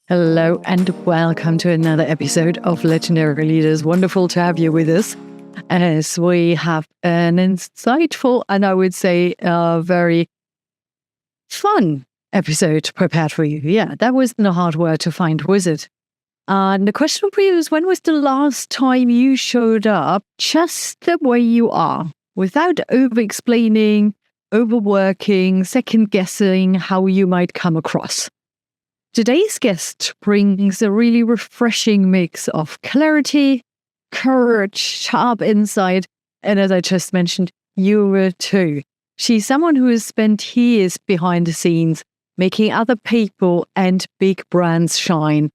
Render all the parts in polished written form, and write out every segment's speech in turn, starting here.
Hello and welcome to another episode of Legendary Leaders. Wonderful to have you with us as we have an insightful and I would say a very fun episode prepared for you. Yeah, that wasn't a hard word to find, was it? And the question for you is, when was the last time you showed up just the way you are, without over-explaining, overworking, second-guessing how you might come across? Today's guest brings a really refreshing mix of clarity, courage, sharp insight, and as I just mentioned, humor too. She's someone who has spent years behind the scenes, making other people and big brands shine.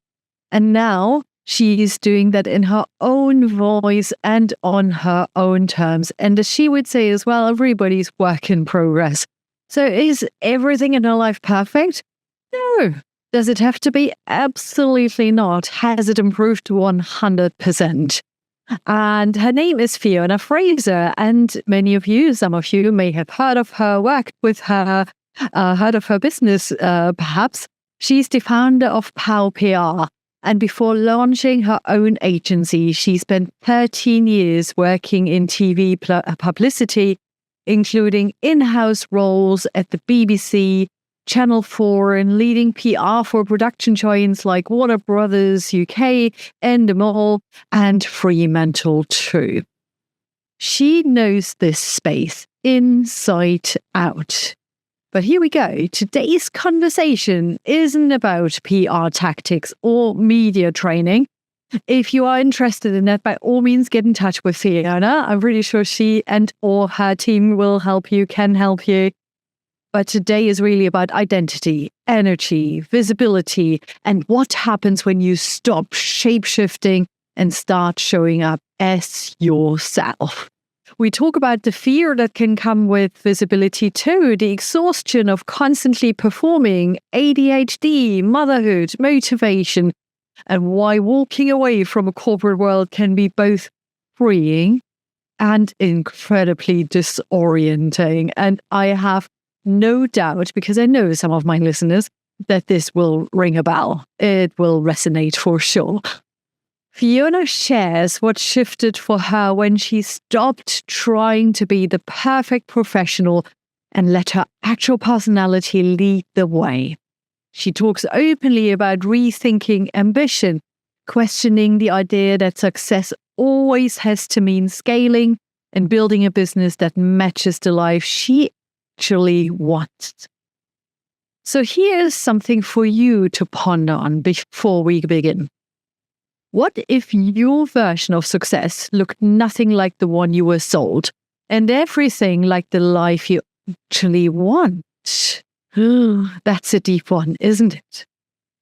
And now she is doing that in her own voice and on her own terms. And as she would say as well, everybody's work in progress. So is everything in her life perfect? No. Does it have to be? Absolutely not. Has it improved 100%? And her name is Fiona Fraser, and some of you may have heard of her, worked with her, heard of her business, perhaps. She's the founder of POW PR, and before launching her own agency, she spent 13 years working in TV publicity, including in-house roles at the BBC, Channel 4, and leading PR for production giants like Warner Brothers UK, Endemol, and Fremantle too. She knows this space inside out. But here we go. Today's conversation isn't about PR tactics or media training. If you are interested in that, by all means, get in touch with Fiona. I'm pretty sure she or her team will help you, can help you. But today is really about identity, energy, visibility, and what happens when you stop shape-shifting and start showing up as yourself. We talk about the fear that can come with visibility too, the exhaustion of constantly performing, ADHD, motherhood, motivation, and why walking away from a corporate world can be both freeing and incredibly disorienting. And I have no doubt, because I know some of my listeners, that this will ring a bell. It will resonate for sure. Fiona shares what shifted for her when she stopped trying to be the perfect professional and let her actual personality lead the way. She talks openly about rethinking ambition, questioning the idea that success always has to mean scaling and building a business that matches the life she actually wants. So here's something for you to ponder on before we begin. What if your version of success looked nothing like the one you were sold, and everything like the life you actually want? That's a deep one, isn't it?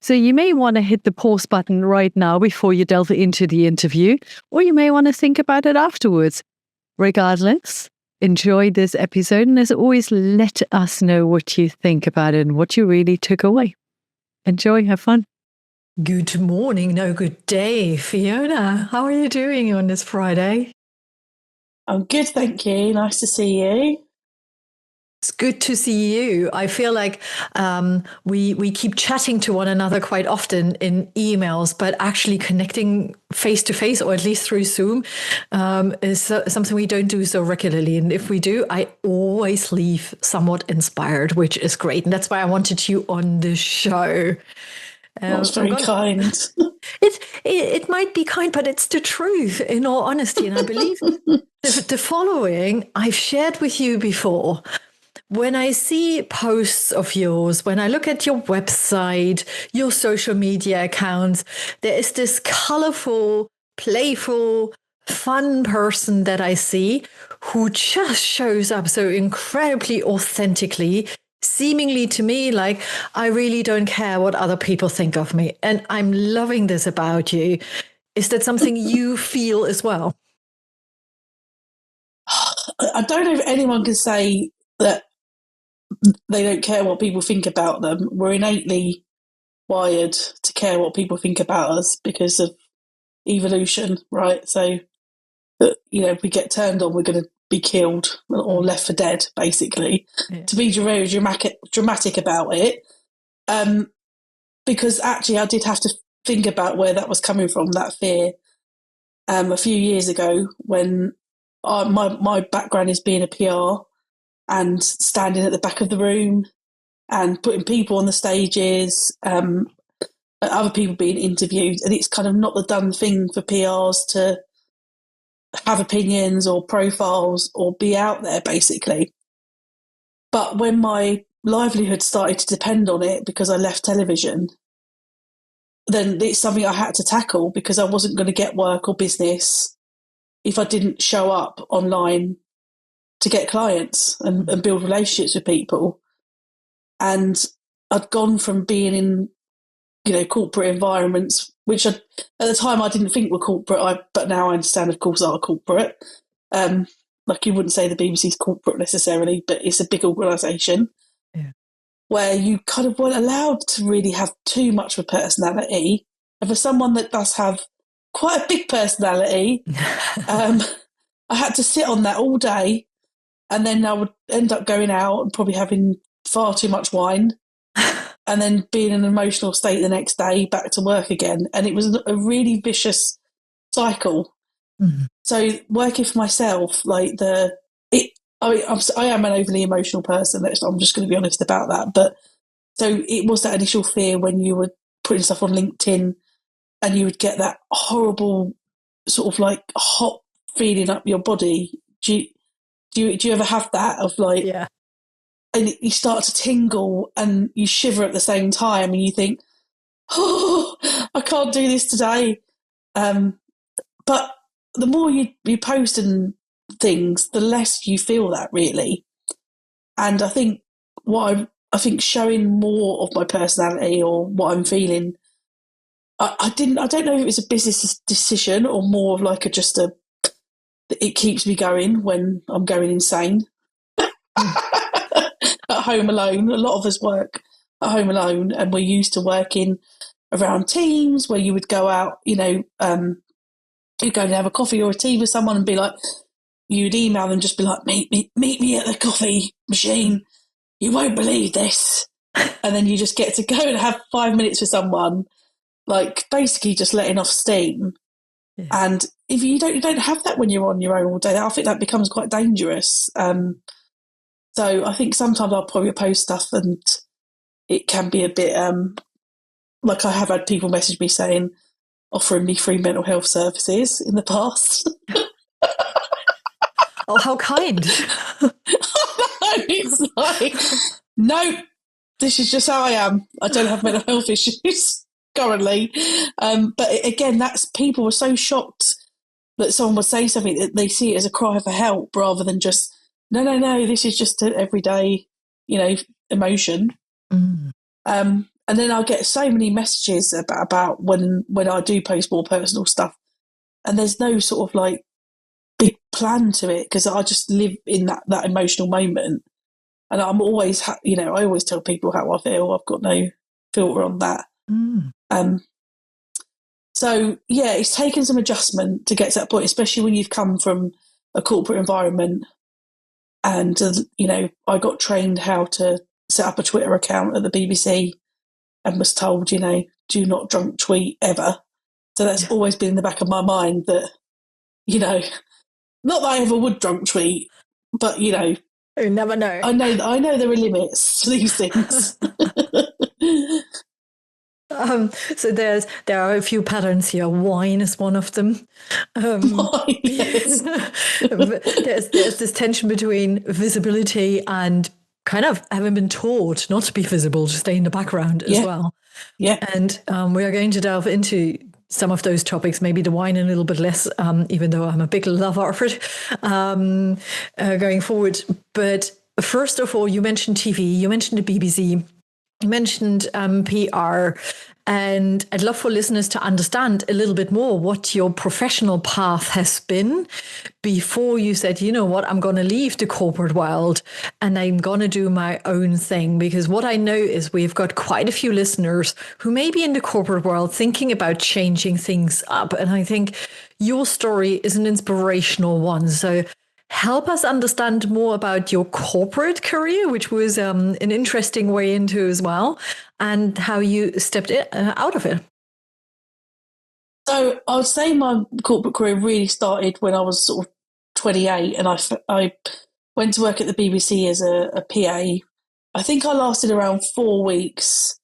So you may want to hit the pause button right now before you delve into the interview, or you may want to think about it afterwards. Regardless, enjoy this episode, and as always, let us know what you think about it and what you really took away. Enjoy, have fun. Good morning, good day, Fiona. How are you doing on this Friday? I'm good, thank you. Nice to see you. It's good to see you. I feel like we keep chatting to one another quite often in emails, but actually connecting face to face, or at least through Zoom, is something we don't do so regularly. And if we do, I always leave somewhat inspired, which is great. And that's why I wanted you on the show. That's very kind. It might be kind, but it's the truth, in all honesty. And I believe the following I've shared with you before. When I see posts of yours, when I look at your website, your social media accounts, there is this colorful, playful, fun person that I see who just shows up so incredibly authentically, seemingly to me like I really don't care what other people think of me. And I'm loving this about you. Is that something you feel as well? I don't know if anyone can say that they don't care what people think about them. We're innately wired to care what people think about us because of evolution, right? So, if we get turned on, we're going to be killed or left for dead, basically. Yeah. To be very dramatic about it. because actually I did have to think about where that was coming from, that fear. A few years ago, when my background is being a PR and standing at the back of the room and putting people on the stages, other people being interviewed, and it's kind of not the done thing for PRs to have opinions or profiles or be out there, basically. But when my livelihood started to depend on it because I left television, then it's something I had to tackle, because I wasn't going to get work or business if I didn't show up online to get clients and build relationships with people. And I'd gone from being in, corporate environments, which at the time I didn't think were corporate, but now I understand, of course, are corporate. Like, you wouldn't say the BBC's corporate necessarily, but it's a big organisation. Yeah. Where you kind of weren't allowed to really have too much of a personality. And for someone that does have quite a big personality, I had to sit on that all day, and then I would end up going out and probably having far too much wine, and then being in an emotional state the next day, back to work again. And it was a really vicious cycle. Mm-hmm. So working for myself, I am an overly emotional person. I'm just going to be honest about that. But so it was that initial fear when you were putting stuff on LinkedIn and you would get that horrible sort of like hot feeling up your body. Do you ever have that of like, yeah, and you start to tingle and you shiver at the same time and you think, oh, I can't do this today. But the more you post and things, the less you feel that, really. And I think showing more of my personality or what I'm feeling, I don't know if it was a business decision or more of like it keeps me going when I'm going insane. At home alone, a lot of us work at home alone, and we're used to working around teams where you would go out, you'd go and have a coffee or a tea with someone and be like, you'd email them, just be like, meet me at the coffee machine. You won't believe this. And then you just get to go and have 5 minutes with someone, like basically just letting off steam. Yeah. And if you don't have that when you're on your own all day, I think that becomes quite dangerous. So I think sometimes I'll probably post stuff and it can be a bit like, I have had people message me saying, offering me free mental health services in the past. Oh, how kind. It's like, no, this is just how I am. I don't have mental health issues currently. But again, people were so shocked that someone would say something that they see it as a cry for help rather than just, no, this is just an everyday, emotion. Mm. And then I'll get so many messages about when I do post more personal stuff, and there's no sort of like big plan to it, because I just live in that emotional moment. And I'm always, I always tell people how I feel. I've got no filter on that. Mm. So, yeah, it's taken some adjustment to get to that point, especially when you've come from a corporate environment. And, I got trained how to set up a Twitter account at the BBC and was told, do not drunk tweet ever. So that's always been in the back of my mind that, not that I ever would drunk tweet, but, you never know. I know there are limits to these things. So there are a few patterns here. Wine is one of them. Yes. there's this tension between visibility and kind of having been taught not to be visible, to stay in the background as well. Yeah. And we are going to delve into some of those topics, maybe the wine a little bit less, even though I'm a big lover of it going forward. But first of all, you mentioned TV, you mentioned the BBC, you mentioned PR, and I'd love for listeners to understand a little bit more what your professional path has been before you said, you know what, I'm going to leave the corporate world and I'm going to do my own thing. Because what I know is we've got quite a few listeners who may be in the corporate world thinking about changing things up. And I think your story is an inspirational one. So help us understand more about your corporate career, which was an interesting way into as well, and how you stepped out of it? So I would say my corporate career really started when I was sort of 28, and I went to work at the BBC as a PA. I think I lasted around 4 weeks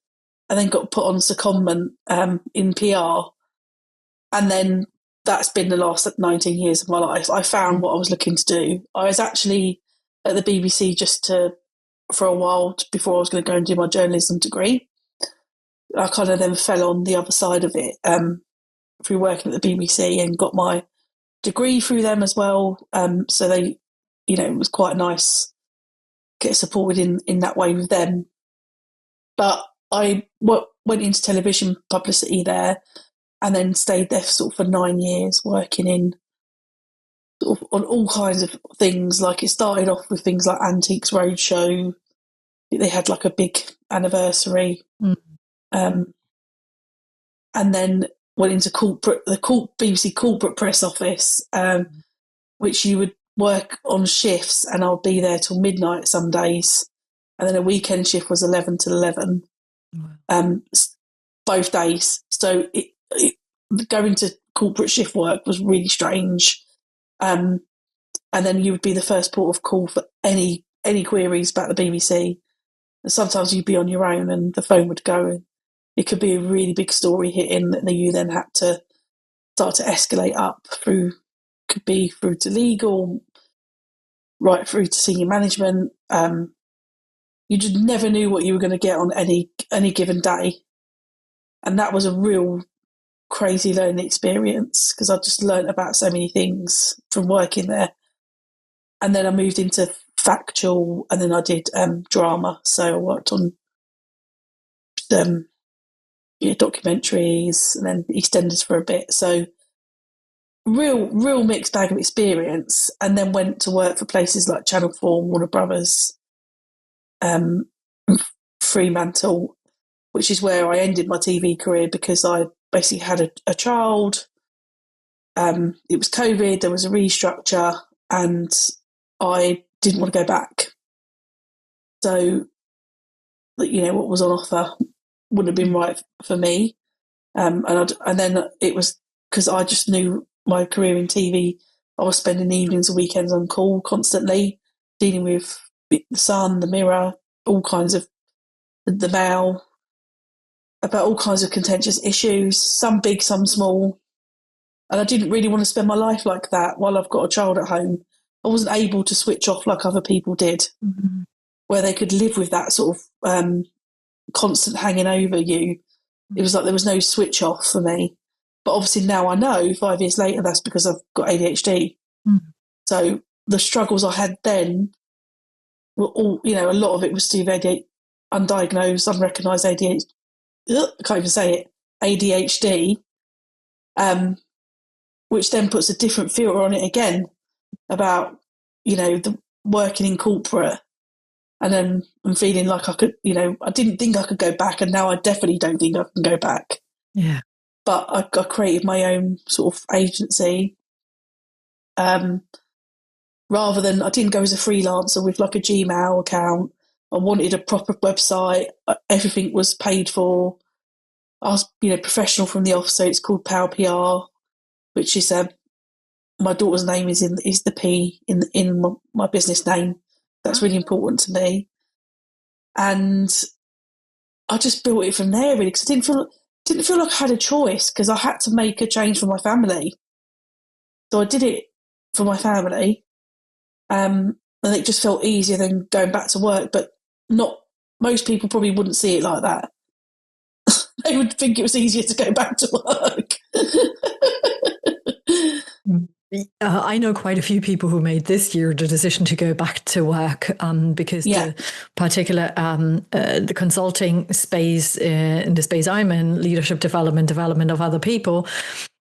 and then got put on secondment in PR. And then that's been the last 19 years of my life. I found what I was looking to do. I was actually at the BBC for a while before I was going to go and do my journalism degree. I kind of then fell on the other side of it through working at the BBC and got my degree through them as well. So they, it was quite nice to get supported in that way with them. But I went into television publicity there and then stayed there for 9 years working in on all kinds of things. Like it started off with things like Antiques Roadshow. They had like a big anniversary. And then went into the BBC corporate press office, which you would work on shifts, and I'll be there till midnight some days, and then a weekend shift was 11 till 11, both days. So going to corporate shift work was really strange, and then you would be the first port of call for any queries about the BBC. And sometimes you'd be on your own, and the phone would go, and it could be a really big story hitting that you then had to start to escalate up through to legal, right through to senior management. You just never knew what you were going to get on any given day. And that was a real crazy learning experience because I just learned about so many things from working there. And then I moved into factual, and then I did drama. So I worked on documentaries and then EastEnders for a bit. So real mixed bag of experience, and then went to work for places like Channel 4, Warner Brothers, Fremantle, which is where I ended my TV career because I basically had a child. It was COVID, there was a restructure, and I didn't want to go back. So, what was on offer wouldn't have been right for me. And then it was because I just knew my career in TV, I was spending evenings and weekends on call constantly, dealing with the Sun, the Mirror, all kinds of the Mail, about all kinds of contentious issues, some big, some small. And I didn't really want to spend my life like that while I've got a child at home. I wasn't able to switch off like other people did, where they could live with that sort of constant hanging over you. It was like there was no switch off for me. But obviously now I know 5 years later that's because I've got ADHD. So the struggles I had then were all, a lot of it was to do with undiagnosed, unrecognised ADHD. I can't even say it. ADHD, which then puts a different filter on it again about, the working in corporate. And then I'm feeling like I could, I didn't think I could go back, and now I definitely don't think I can go back. Yeah. But I created my own sort of agency. Rather than, I didn't go as a freelancer with like a Gmail account. I wanted a proper website. Everything was paid for. I was, professional from the off, so it's called Power PR, which is my daughter's name is the P in my business name. That's really important to me. And I just built it from there, really, because I didn't feel like I had a choice, because I had to make a change for my family. So I did it for my family, and it just felt easier than going back to work. But most people probably wouldn't see it like that. They would think it was easier to go back to work. I know quite a few people who made this year the decision to go back to work because the particular the consulting space, in the space I'm in, leadership development of other people,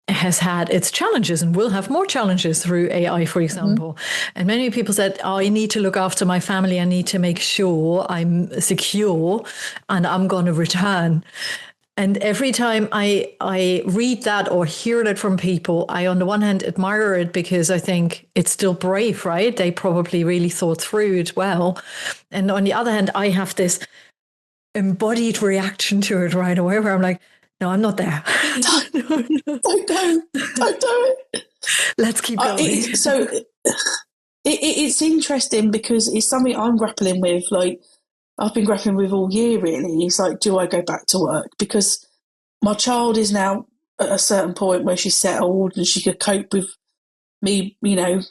has had its challenges and will have more challenges through AI, for example. And many people said, I need to look after my family. I need to make sure I'm secure and I'm going to return. And every time I read that or hear that from people, I, on the one hand, admire it because I think it's still brave, right? They probably really thought through it well. And on the other hand, I have this embodied reaction to it right away where I'm like, no, I'm not there. Don't do it. Let's keep going. It's interesting because it's something I'm grappling with. Like, I've been grappling with all year, really. It's like, do I go back to work? Because my child is now at a certain point where she's settled and she could cope with me, you know,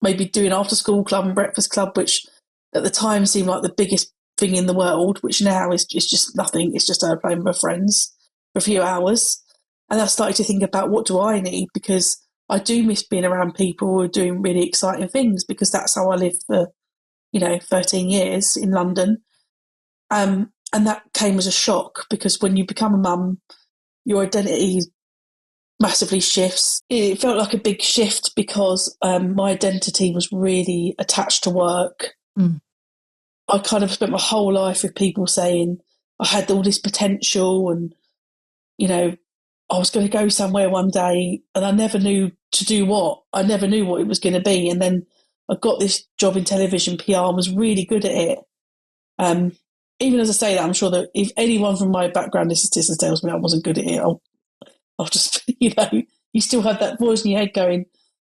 maybe doing after school club and breakfast club, which at the time seemed like the biggest thing in the world, which now is just nothing. It's just her playing with her friends for a few hours. And I started to think about, what do I need? Because I do miss being around people who are doing really exciting things, because that's how I lived for, 13 years in London. And that came as a shock, because when you become a mum, your identity massively shifts. It felt like a big shift because my identity was really attached to work. I kind of spent my whole life with people saying I had all this potential and, I was going to go somewhere one day, and I never knew to do what. I never knew what it was going to be. And then I got this job in television PR and was really good at it. Even as I say that, I'm sure that if anyone from my background listens to this and tells me I wasn't good at it, I'll just, you still have that voice in your head going,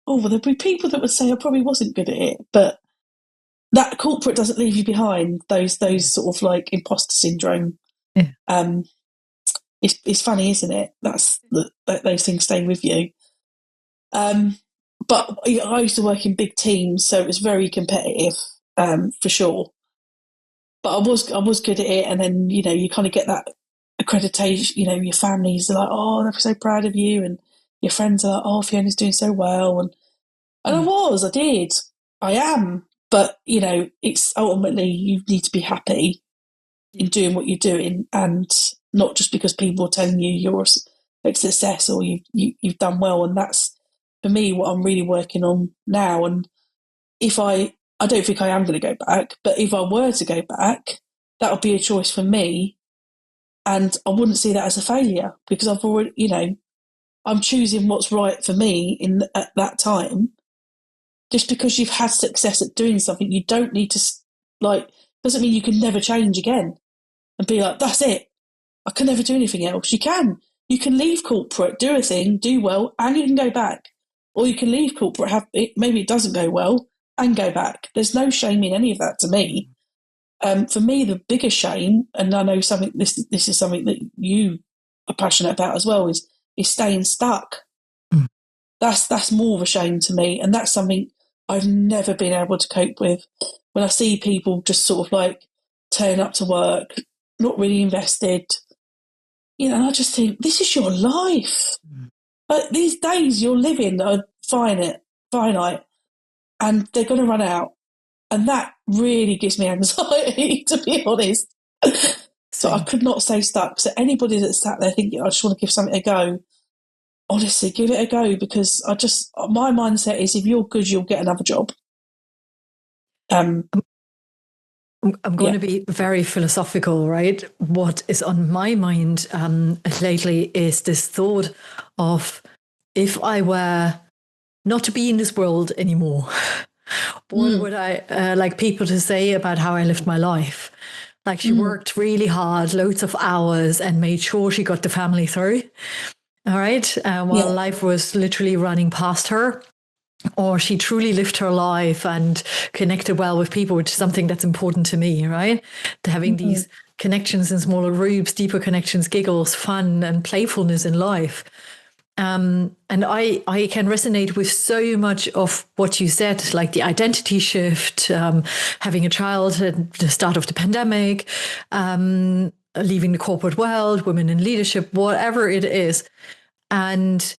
oh, well, there'll be people that would say I probably wasn't good at it. But that corporate doesn't leave you behind, those sort of like imposter syndrome. Yeah. It's funny, isn't it? Those things stay with you. But I used to work in big teams, so it was very competitive, for sure. But I was good at it, and then you kind of get that accreditation. Your families are like, oh, they're so proud of you, and your friends are like, oh, Fiona's doing so well, and I am. But it's ultimately you need to be happy in doing what you're doing, and not just because people are telling you you're a success or you've done well. And that's, for me, what I'm really working on now. And if I don't think I am going to go back, but if I were to go back, that would be a choice for me. And I wouldn't see that as a failure, because I've already, I'm choosing what's right for me at that time. Just because you've had success at doing something, you don't need to, doesn't mean you can never change again and be like, that's it, I can never do anything else. You can leave corporate, do a thing, do well, and you can go back. Or you can leave corporate, maybe it doesn't go well, and go back. There's no shame in any of that to me. For me, the bigger shame, and I know this is something that you are passionate about as well, is staying stuck. That's more of a shame to me, and that's something I've never been able to cope with. When I see people just sort of like turn up to work, not really invested, and I just think, this is your life. But these days you're living are finite, and they're going to run out. And that really gives me anxiety, to be honest. So I could not stay stuck. So anybody that's sat there thinking, I just want to give something a go, honestly, give it a go, because my mindset is, if you're good, you'll get another job. I'm going to be very philosophical, right? What is on my mind lately is this thought of, if I were not to be in this world anymore, what would I like people to say about how I lived my life? Like, she worked really hard, loads of hours, and made sure she got the family through. All right. While life was literally running past her. Or she truly lived her life and connected well with people, which is something that's important to me, right? To having these connections in smaller groups, deeper connections, giggles, fun, and playfulness in life. And I can resonate with so much of what you said, like the identity shift, having a child at the start of the pandemic, leaving the corporate world, women in leadership, whatever it is. And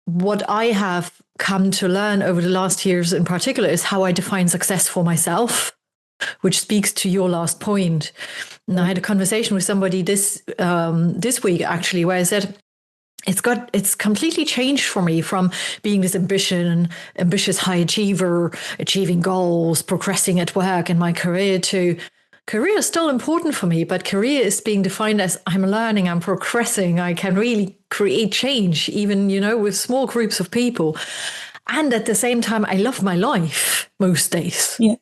what I have come to learn over the last years in particular is how I define success for myself, which speaks to your last point. And I had a conversation with somebody this week, actually, where I said, it's completely changed for me from being this ambitious high achiever, achieving goals, progressing at work and my career, to career is still important for me, but career is being defined as I'm learning, I'm progressing, I can really create change, even, with small groups of people. And at the same time, I love my life most days. Yeah.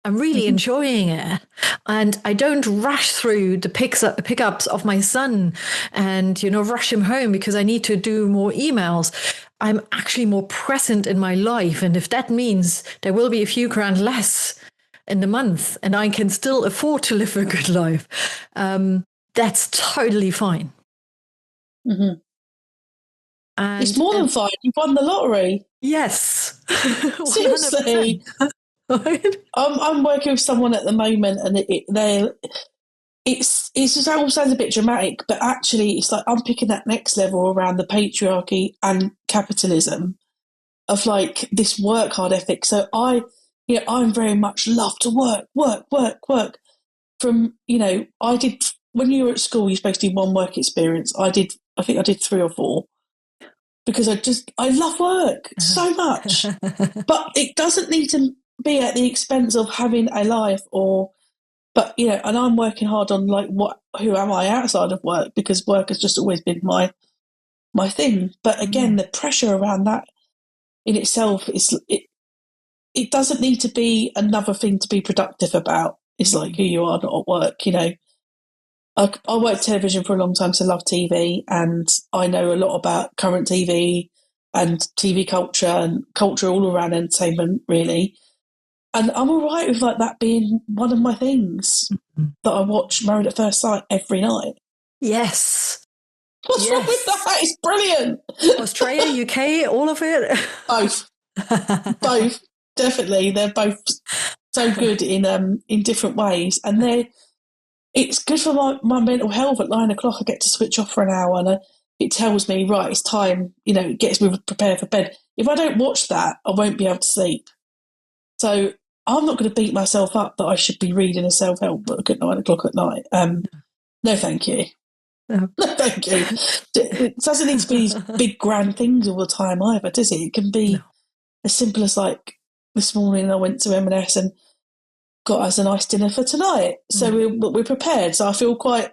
I'm really enjoying it. And I don't rush through the pickups of my son and, rush him home because I need to do more emails. I'm actually more present in my life. And if that means there will be a few grand less in the month and I can still afford to live a good life, that's totally fine. Mm-hmm. And, it's more than fine. You've won the lottery. Yes. Seriously. I'm working with someone at the moment, and it's just all sounds a bit dramatic, but actually it's like I'm picking that next level around the patriarchy and capitalism of like this work hard ethic. So I'm very much love to work. From, I did, when you were at school, you're supposed to do one work experience. I think I did 3 or 4 because I love work so much, but it doesn't need to be at the expense of having a life but and I'm working hard on like who am I outside of work, because work has just always been my thing. But again, the pressure around that in itself it doesn't need to be another thing to be productive about. It's like who you are, not at work. I worked television for a long time, so I love TV, and I know a lot about current TV and TV culture and culture all around entertainment, really. And I'm all right with like that being one of my things that I watch Married at First Sight every night. Yes. What's wrong with that? It's brilliant. Australia, UK, all of it? Both. Both. Definitely. They're both so good in different ways. And it's good for my mental health. At 9 o'clock, I get to switch off for an hour, and it tells me, right, it's time, it gets me prepared for bed. If I don't watch that, I won't be able to sleep. So I'm not going to beat myself up that I should be reading a self-help book at 9 o'clock at night. No, thank you. No, thank you. It doesn't need to be these big, grand things all the time either, does it? It can be as simple as like this morning I went to M&S and got us a nice dinner for tonight. So we're prepared. So I feel quite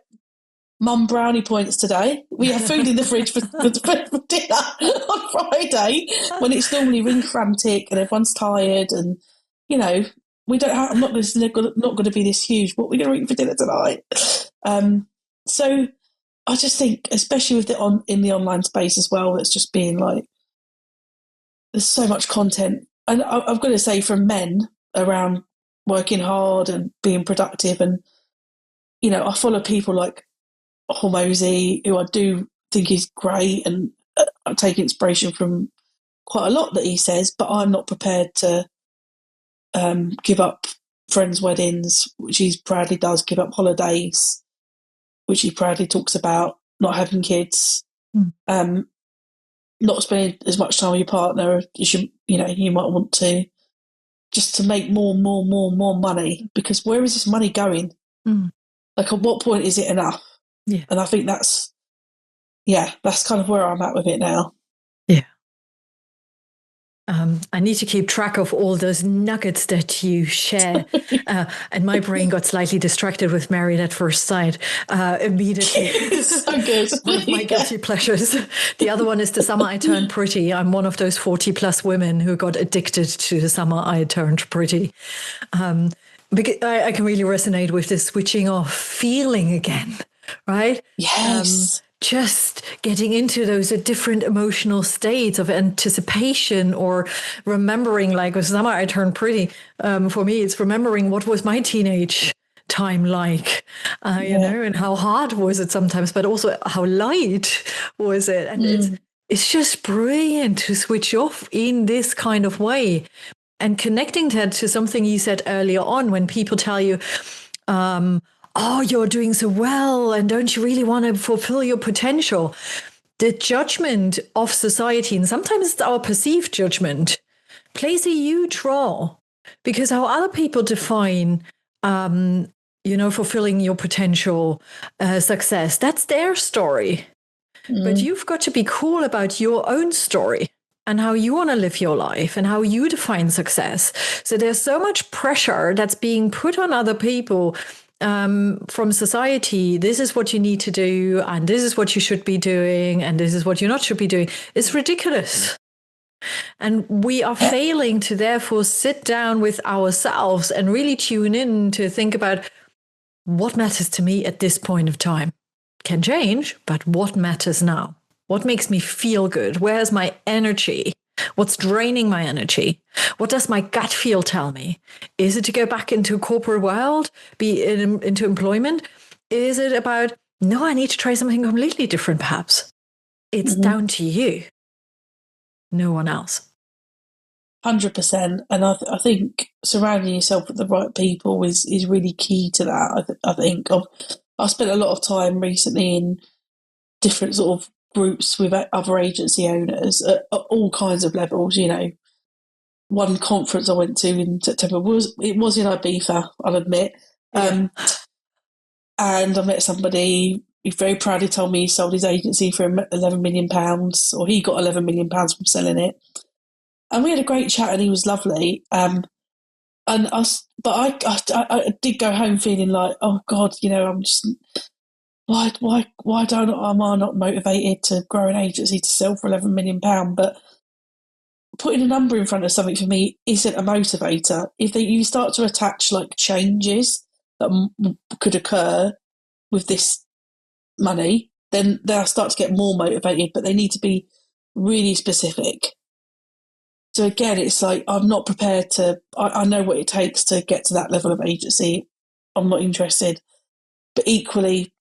mum brownie points today. We have food in the fridge for dinner on Friday when it's normally really frantic and everyone's tired, and we don't have. I'm not going to be this huge. What are we going to eat for dinner tonight? So I just think, especially with in the online space as well, it's just being like there's so much content, and I've got to say, from men around working hard and being productive, and I follow people like Hormozy, who I do think is great, and I take inspiration from quite a lot that he says, but I'm not prepared to give up friends' weddings, which he proudly does, give up holidays, which he proudly talks about, not having kids, not spending as much time with your partner as you might want to, just to make more money. Because where is this money going? Like, at what point is it enough? Yeah. And I think that's kind of where I'm at with it now. Yeah. I need to keep track of all those nuggets that you share. And my brain got slightly distracted with Married at First Sight immediately. So good. One of my guilty pleasures. The other one is The Summer I Turned Pretty. I'm one of those 40+ women who got addicted to The Summer I Turned Pretty. Because I can really resonate with this switching off feeling again, right? Yes. Just getting into those different emotional states of anticipation, or remembering, like with Summer I Turned Pretty, for me, it's remembering what was my teenage time like, and how hard was it sometimes, but also how light was it. And it's just brilliant to switch off in this kind of way. And connecting that to something you said earlier on, when people tell you, oh, you're doing so well, and don't you really want to fulfill your potential? The judgment of society, and sometimes it's our perceived judgment, plays a huge role, because how other people define, fulfilling your potential, success, that's their story. But you've got to be cool about your own story and how you want to live your life and how you define success. So there's so much pressure that's being put on other people from society, this is what you need to do, and this is what you should be doing, and this is what you not should be doing, is ridiculous. And we are failing to therefore sit down with ourselves and really tune in to think about what matters to me at this point of time. Can change, but what matters now? What makes me feel good? Where's my energy? What's draining my energy? What does my gut feel tell me? Is it to go back into corporate world, into employment? Is it about, no, I need to try something completely different, perhaps? It's down to you. No one else. 100%. And I think surrounding yourself with the right people is really key to that. I think I've spent a lot of time recently in different sort of groups with other agency owners at all kinds of levels. You know, one conference I went to in September was in Ibiza, I'll admit. And I met somebody who very proudly told me he sold his agency for £11 million, or he got £11 million from selling it. And we had a great chat, and he was lovely. I did go home feeling like, oh God, you know, I'm just, why am I not motivated to grow an agency to sell for £11 million? But putting a number in front of something for me isn't a motivator. If you start to attach like changes that could occur with this money, then they'll start to get more motivated, but they need to be really specific. So again, it's like, I'm not prepared to, I know what it takes to get to that level of agency. I'm not interested. But equally,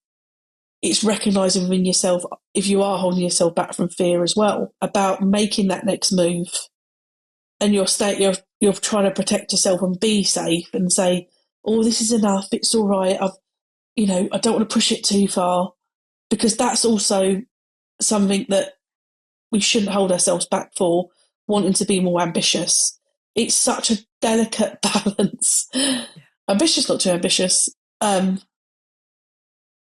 it's recognising within yourself, if you are holding yourself back from fear as well, about making that next move. And you're trying to protect yourself and be safe and say, oh, this is enough, it's all right. I don't want to push it too far, because that's also something that we shouldn't hold ourselves back for, wanting to be more ambitious. It's such a delicate balance. Yeah. Ambitious, not too ambitious.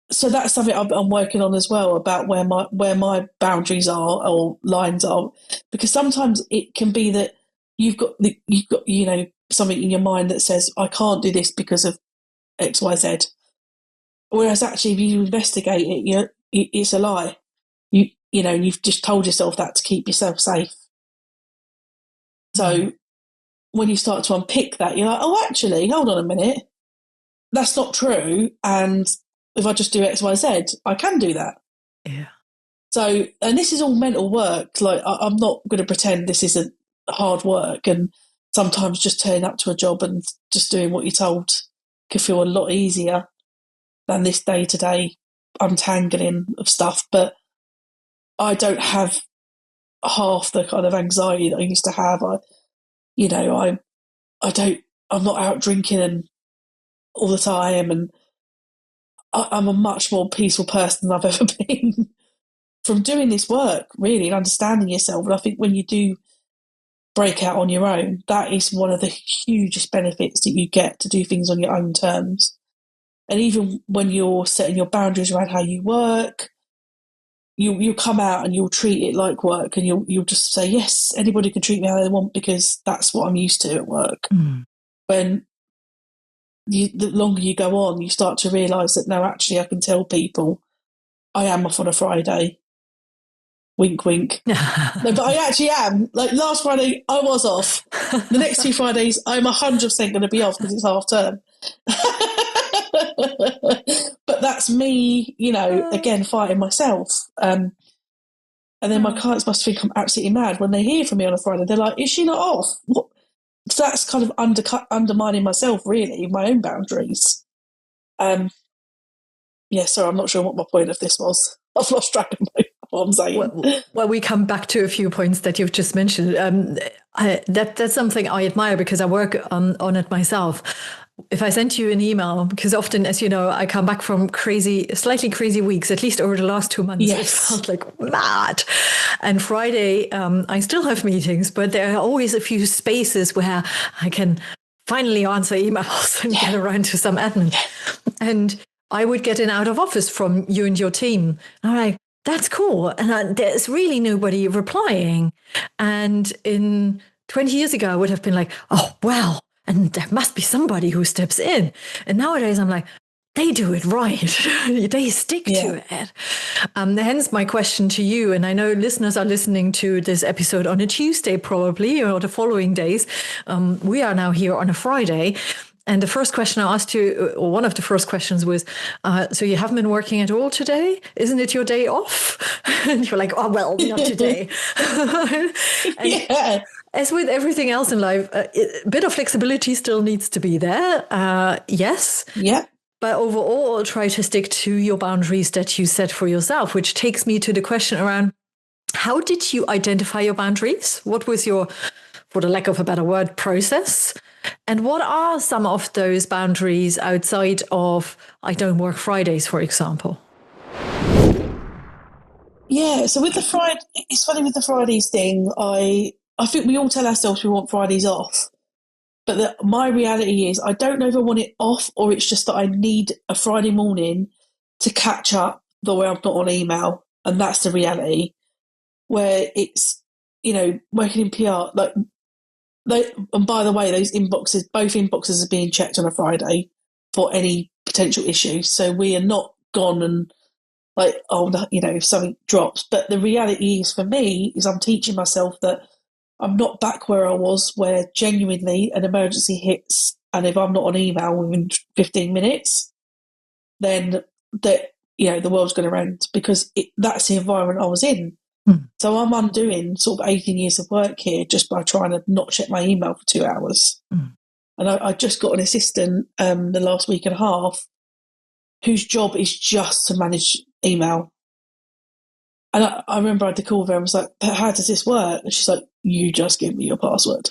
So that's something I'm working on as well, about where my boundaries are or lines are, because sometimes it can be that you've got something in your mind that says, I can't do this because of X, Y, Z. Whereas actually, if you investigate it, it's a lie. You've just told yourself that to keep yourself safe. So when you start to unpick that, you're like, oh, actually, hold on a minute, that's not true. And if I just do X, Y, Z, I can do that. Yeah. So, and this is all mental work. Like, I'm not going to pretend this isn't hard work. And sometimes just turning up to a job and just doing what you're told can feel a lot easier than this day-to-day untangling of stuff. But I don't have half the kind of anxiety that I used to have. I'm not out drinking and all the time, and I'm a much more peaceful person than I've ever been from doing this work, really, and understanding yourself. And I think when you do break out on your own, that is one of the hugest benefits that you get, to do things on your own terms. And even when you're setting your boundaries around how you work, you'll come out and you'll treat it like work, and you'll just say, yes, anybody can treat me how they want because that's what I'm used to at work. When the longer you go on, you start to realise that, no, actually, I can tell people I am off on a Friday. Wink, wink. No, but I actually am. Like last Friday, I was off. The next 2 Fridays, I'm 100% going to be off because it's half term. But that's me, again, fighting myself. And then my clients must think I'm absolutely mad when they hear from me on a Friday. They're like, is she not off? What? So that's kind of undermining myself, really, my own boundaries. So I'm not sure what my point of this was. I've lost track of what I'm saying. Well, we come back to a few points that you've just mentioned. That's something I admire because I work on it myself. If I sent you an email, because often, as you know, I come back from slightly crazy weeks, at least over the last 2 months, It felt like mad. And Friday, I still have meetings, but there are always a few spaces where I can finally answer emails and get around to some admin. And I would get an out of office from you and your team. And I'm like, that's cool. And there's really nobody replying. And 20 years ago, I would have been like, oh, well, and there must be somebody who steps in. And nowadays I'm like, they do it right. They stick to it. Hence my question to you, and I know listeners are listening to this episode on a Tuesday probably, or the following days. We are now here on a Friday. And the first question I asked you, or one of the first questions was, so you haven't been working at all today? Isn't it your day off? And you're like, oh, well, not today. As with everything else in life, a bit of flexibility still needs to be there. Yes. Yeah. But overall, try to stick to your boundaries that you set for yourself, which takes me to the question around, how did you identify your boundaries? What was your, for the lack of a better word, process? And what are some of those boundaries outside of, I don't work Fridays, for example? Yeah, so with the Friday, it's funny with the Fridays thing, I think we all tell ourselves we want Fridays off. But my reality is I don't know if I want it off or it's just that I need a Friday morning to catch up the way I'm not on email. And that's the reality, where it's, working in PR, and by the way, those inboxes, both inboxes are being checked on a Friday for any potential issues. So we are not gone and if something drops. But the reality is for me is I'm teaching myself that I'm not back where I was, where genuinely an emergency hits. And if I'm not on email within 15 minutes, then the world's going to end, because that's the environment I was in. So I'm undoing sort of 18 years of work here just by trying to not check my email for 2 hours. And I just got an assistant the last week and a half whose job is just to manage email. And I remember I had to call her and was like, how does this work? And she's like, you just give me your password.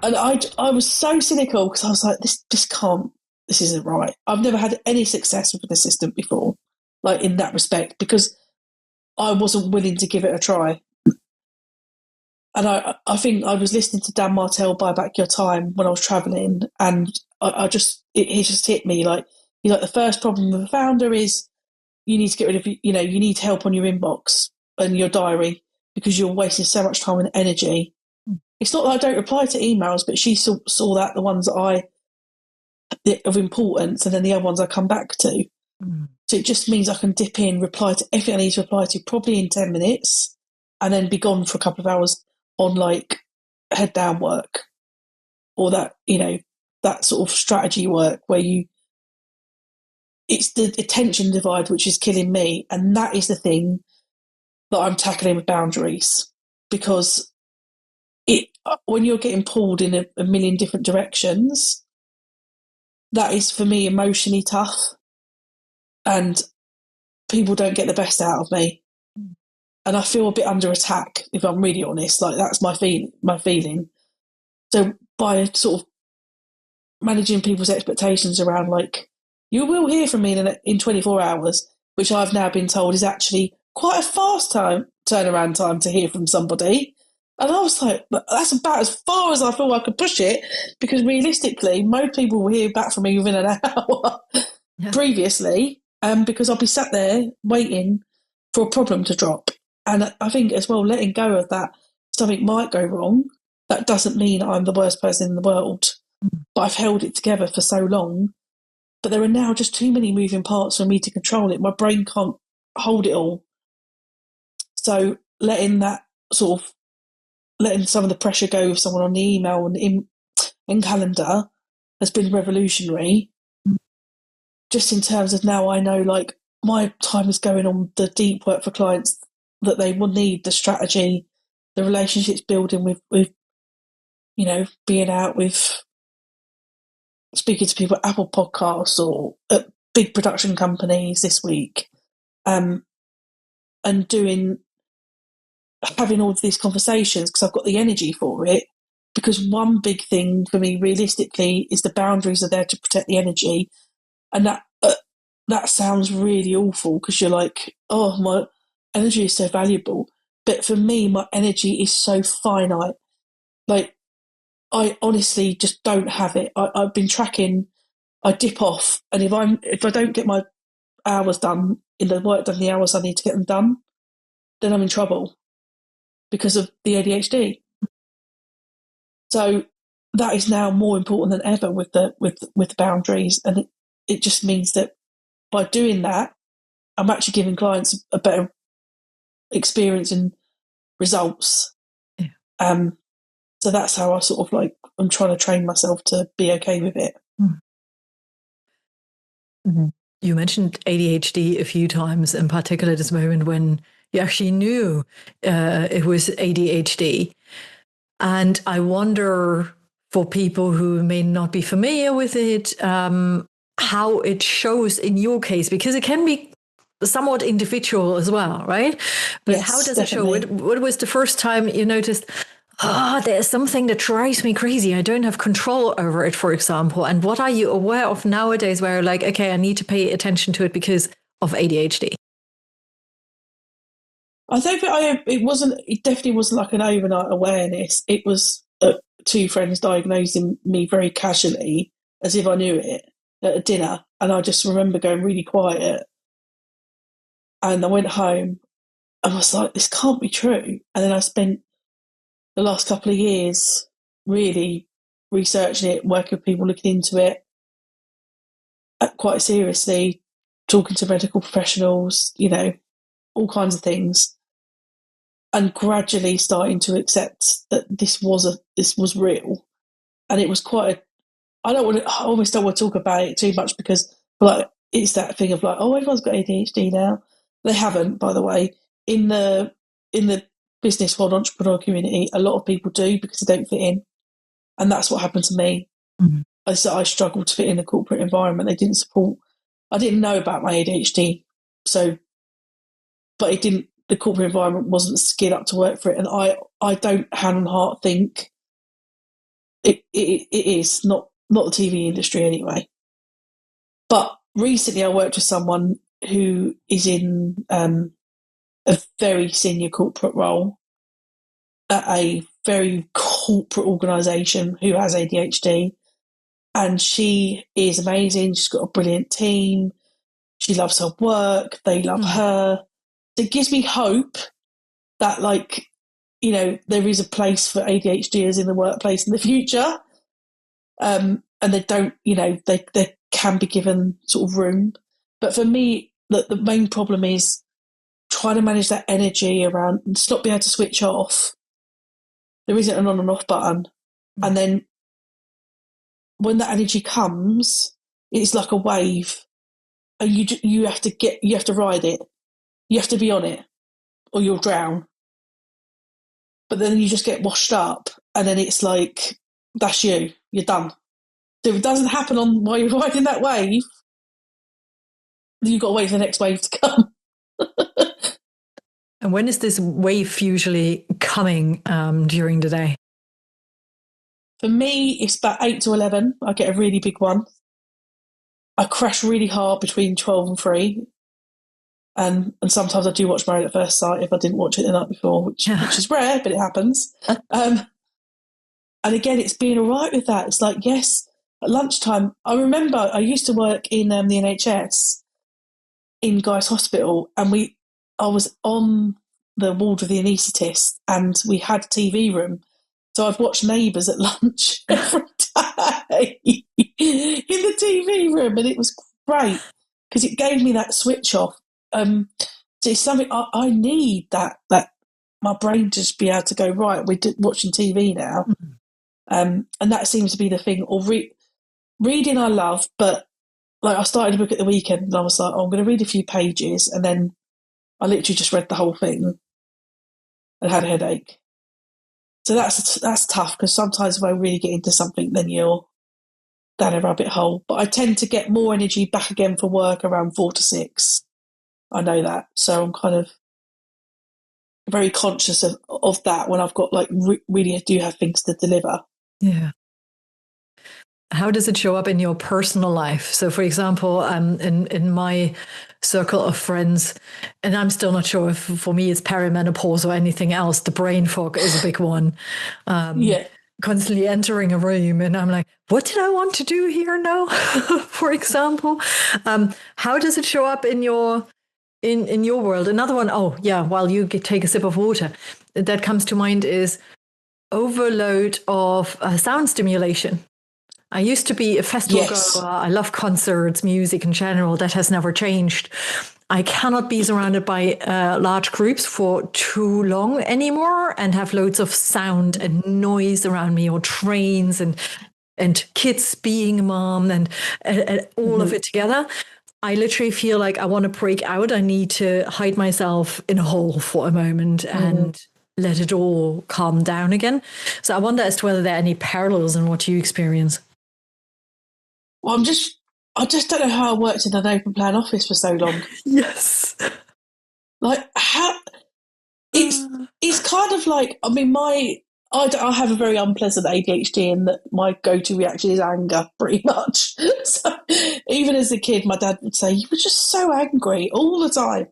And I was so cynical because I was like, this isn't right. I've never had any success with an assistant before, like in that respect, because I wasn't willing to give it a try. And I think I was listening to Dan Martell, Buy Back Your Time, when I was travelling, and it just hit me like, the first problem with a founder is you need to get rid of, you need help on your inbox and your diary because you're wasting so much time and energy. It's not that I don't reply to emails, but she saw that the ones that of importance, and then the other ones I come back to. So it just means I can dip in, reply to everything I need to reply to probably in 10 minutes, and then be gone for a couple of hours on head down work, or that, that sort of strategy work where it's the attention divide which is killing me. And that is the thing that I'm tackling with boundaries, because when you're getting pulled in a million different directions, that is for me emotionally tough, and people don't get the best out of me. And I feel a bit under attack, if I'm really honest. That's my feeling. So by sort of managing people's expectations around, you will hear from me in 24 hours, which I've now been told is actually quite a fast turnaround time to hear from somebody. And I was like, that's about as far as I feel I could push it, because realistically, most people will hear back from me within an hour previously, because I'll be sat there waiting for a problem to drop. And I think as well, letting go of that, something might go wrong. That doesn't mean I'm the worst person in the world, but I've held it together for so long. But there are now just too many moving parts for me to control it. My brain can't hold it all. So letting some of the pressure go with someone on the email and in calendar has been revolutionary. Just in terms of now I know, my time is going on the deep work for clients that they will need, the strategy, the relationships building with being out with, speaking to people at Apple Podcasts or at big production companies this week, and having all of these conversations because I've got the energy for it. Because one big thing for me, realistically, is the boundaries are there to protect the energy, and that sounds really awful because you're like, oh, my energy is so valuable. But for me, my energy is so finite. I honestly just don't have it. I've been tracking. I dip off, and if I don't get my hours done in the work done, the hours I need to get them done, then I'm in trouble because of the ADHD. So that is now more important than ever with the boundaries, and it just means that by doing that, I'm actually giving clients a better experience and results. Yeah. So that's how I sort of like, I'm trying to train myself to be okay with it. Mm-hmm. You mentioned ADHD a few times, in particular this moment when you actually knew it was ADHD. And I wonder, for people who may not be familiar with it, how it shows in your case, because it can be somewhat individual as well, right? But yes, how does definitely. it show? What was the first time you noticed, there's something that drives me crazy, I don't have control over it, for example? And what are you aware of nowadays where you're like, okay, I need to pay attention to it because of ADHD? I don't think it definitely wasn't like an overnight awareness. It was two friends diagnosing me very casually, as if I knew it, at a dinner. And I just remember going really quiet. And I went home and was like, this can't be true. And then I spent the last couple of years really researching it, working with people, looking into it quite seriously, talking to medical professionals, all kinds of things, and gradually starting to accept that this was real. And it was quite I almost don't want to talk about it too much, because like it's that thing of like, oh, everyone's got ADHD now. They haven't, by the way. In the business world, entrepreneur community, a lot of people do, because they don't fit in. And that's what happened to me. Mm-hmm. I struggled to fit in a corporate environment. They didn't support. I didn't know about my ADHD, but the corporate environment wasn't skilled up to work for it. And I don't hand on heart think it is not the TV industry anyway. But recently I worked with someone who is in a very senior corporate role at a very corporate organisation who has ADHD. And she is amazing. She's got a brilliant team. She loves her work. They love her. It gives me hope that, like, there is a place for ADHDers in the workplace in the future. And they don't, they can be given sort of room. But for me, the main problem is trying to manage that energy around and not being able to switch off. There isn't an on and off button. And then when that energy comes, it's like a wave, and you have to ride it. You have to be on it, or you'll drown. But then you just get washed up, and then it's like, that's you're done. So if it doesn't happen while you're riding that wave, you've got to wait for the next wave to come. And when is this wave usually coming during the day? For me, it's about 8 to 11. I get a really big one. I crash really hard between 12 and 3. And sometimes I do watch Married at First Sight if I didn't watch it the night before, which is rare, but it happens. And again, it's being all right with that. It's like, yes, at lunchtime, I remember I used to work in the NHS in Guy's Hospital, and I was on the ward with the anaesthetist, and we had a TV room. So I've watched Neighbours at lunch every day in the TV room, and it was great because it gave me that switch off. So it's something I need, that my brain just be able to go, right, we're watching TV now. And that seems to be the thing. Or reading I love, but like I started a book at the weekend and I was like, I'm going to read a few pages, and then I literally just read the whole thing and had a headache. So that's tough, because sometimes if I really get into something, then you're down a rabbit hole. But I tend to get more energy back again for work around 4 to 6. I know that. So I'm kind of very conscious of that when I've got really do have things to deliver. Yeah. How does it show up in your personal life? So, for example, in my circle of friends, and I'm still not sure if for me it's perimenopause or anything else, the brain fog is a big one. Constantly entering a room and I'm like, what did I want to do here now? For example, how does it show up in your world? Another one, while you take a sip of water, that comes to mind is overload of sound stimulation. I used to be a festival goer. I love concerts, music in general. That has never changed. I cannot be surrounded by large groups for too long anymore and have loads of sound and noise around me, or trains and kids being a mom and all of it together. I literally feel like I want to break out. I need to hide myself in a hole for a moment and let it all calm down again. So I wonder as to whether there are any parallels in what you experience. Well, I just don't know how I worked in an open plan office for so long. Yes. Like, how it's kind of like, I mean, I have a very unpleasant ADHD in that my go-to reaction is anger, pretty much. So even as a kid, my dad would say, "You were just so angry all the time,"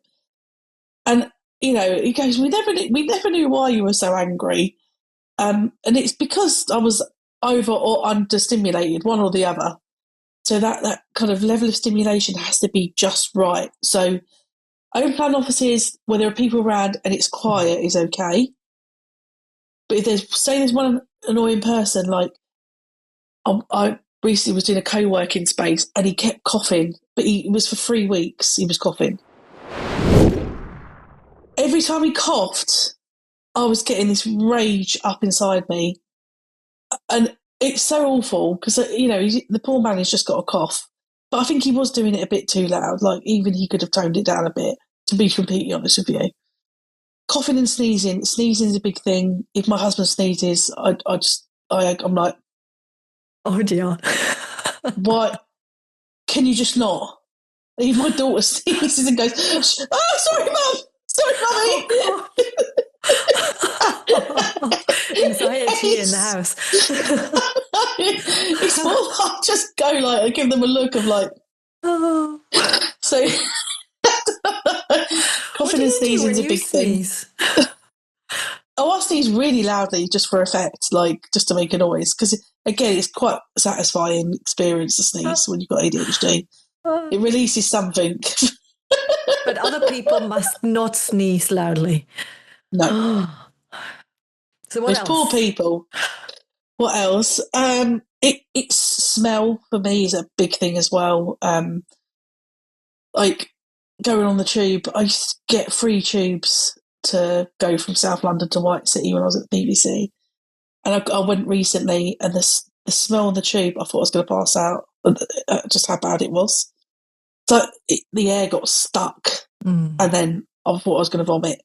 and he goes, "We never knew why you were so angry," and it's because I was over or understimulated, one or the other. So that kind of level of stimulation has to be just right. So open plan offices where there are people around and it's quiet is okay. But if there's one annoying person, like I recently was doing a co-working space and he kept coughing, but it was for 3 weeks he was coughing. Every time he coughed, I was getting this rage up inside me. And it's so awful because, the poor man has just got a cough. But I think he was doing it a bit too loud. Like, even he could have toned it down a bit, to be completely honest with you. Coughing and sneezing. Sneezing is a big thing. If my husband sneezes, I'm like, oh dear. What? Can you just not? If my daughter sneezes and goes, "Oh, sorry, Mum. Sorry, Mummy." Anxiety in the house. It's more like just go like, I give them a look of like, oh. So coughing and sneezing is a big thing. I sneeze really loudly just for effect, like just to make a noise, because again, it's quite a satisfying experience to sneeze when you've got ADHD. It releases something. But other people must not sneeze loudly. No. So what else? Poor people. What else? It's smell for me is a big thing as well. Like going on the tube, I used to get free tubes to go from South London to White City when I was at the BBC, and I went recently, and the smell on the tube, I thought I was going to pass out. Just how bad it was. So the air got stuck, and then I thought I was going to vomit.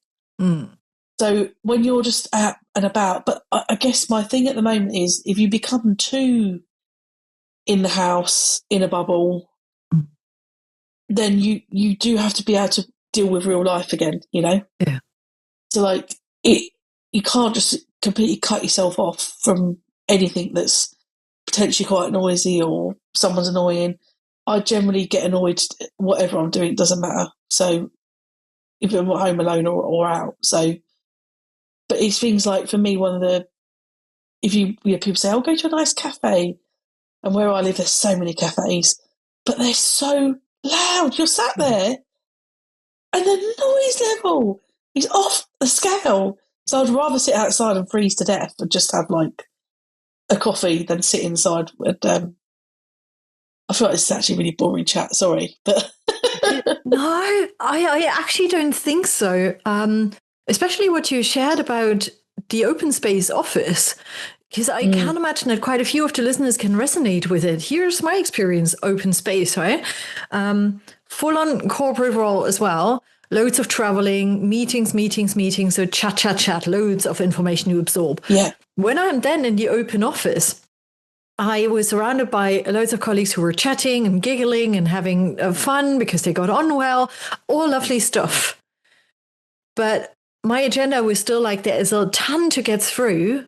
So when you're just out and about, but I guess my thing at the moment is if you become too in the house, in a bubble, then you do have to be able to deal with real life again, Yeah. So like you can't just completely cut yourself off from anything that's potentially quite noisy or someone's annoying. I generally get annoyed whatever I'm doing, it doesn't matter. So if I'm at home alone or out, so. But it's things like, for me, people say, "Oh, go to a nice cafe." And where I live, there's so many cafes, but they're so loud. You're sat there and the noise level is off the scale. So I'd rather sit outside and freeze to death and just have like a coffee than sit inside. And I feel like this is actually a really boring chat. Sorry. But No, I actually don't think so. Especially what you shared about the open space office, because I can imagine that quite a few of the listeners can resonate with it. Here's my experience, open space, right? Full-on corporate role as well. Loads of traveling, meetings. So chat, loads of information you absorb. Yeah. When I'm then in the open office, I was surrounded by loads of colleagues who were chatting and giggling and having fun because they got on well, all lovely stuff. But my agenda was still like, there is a ton to get through.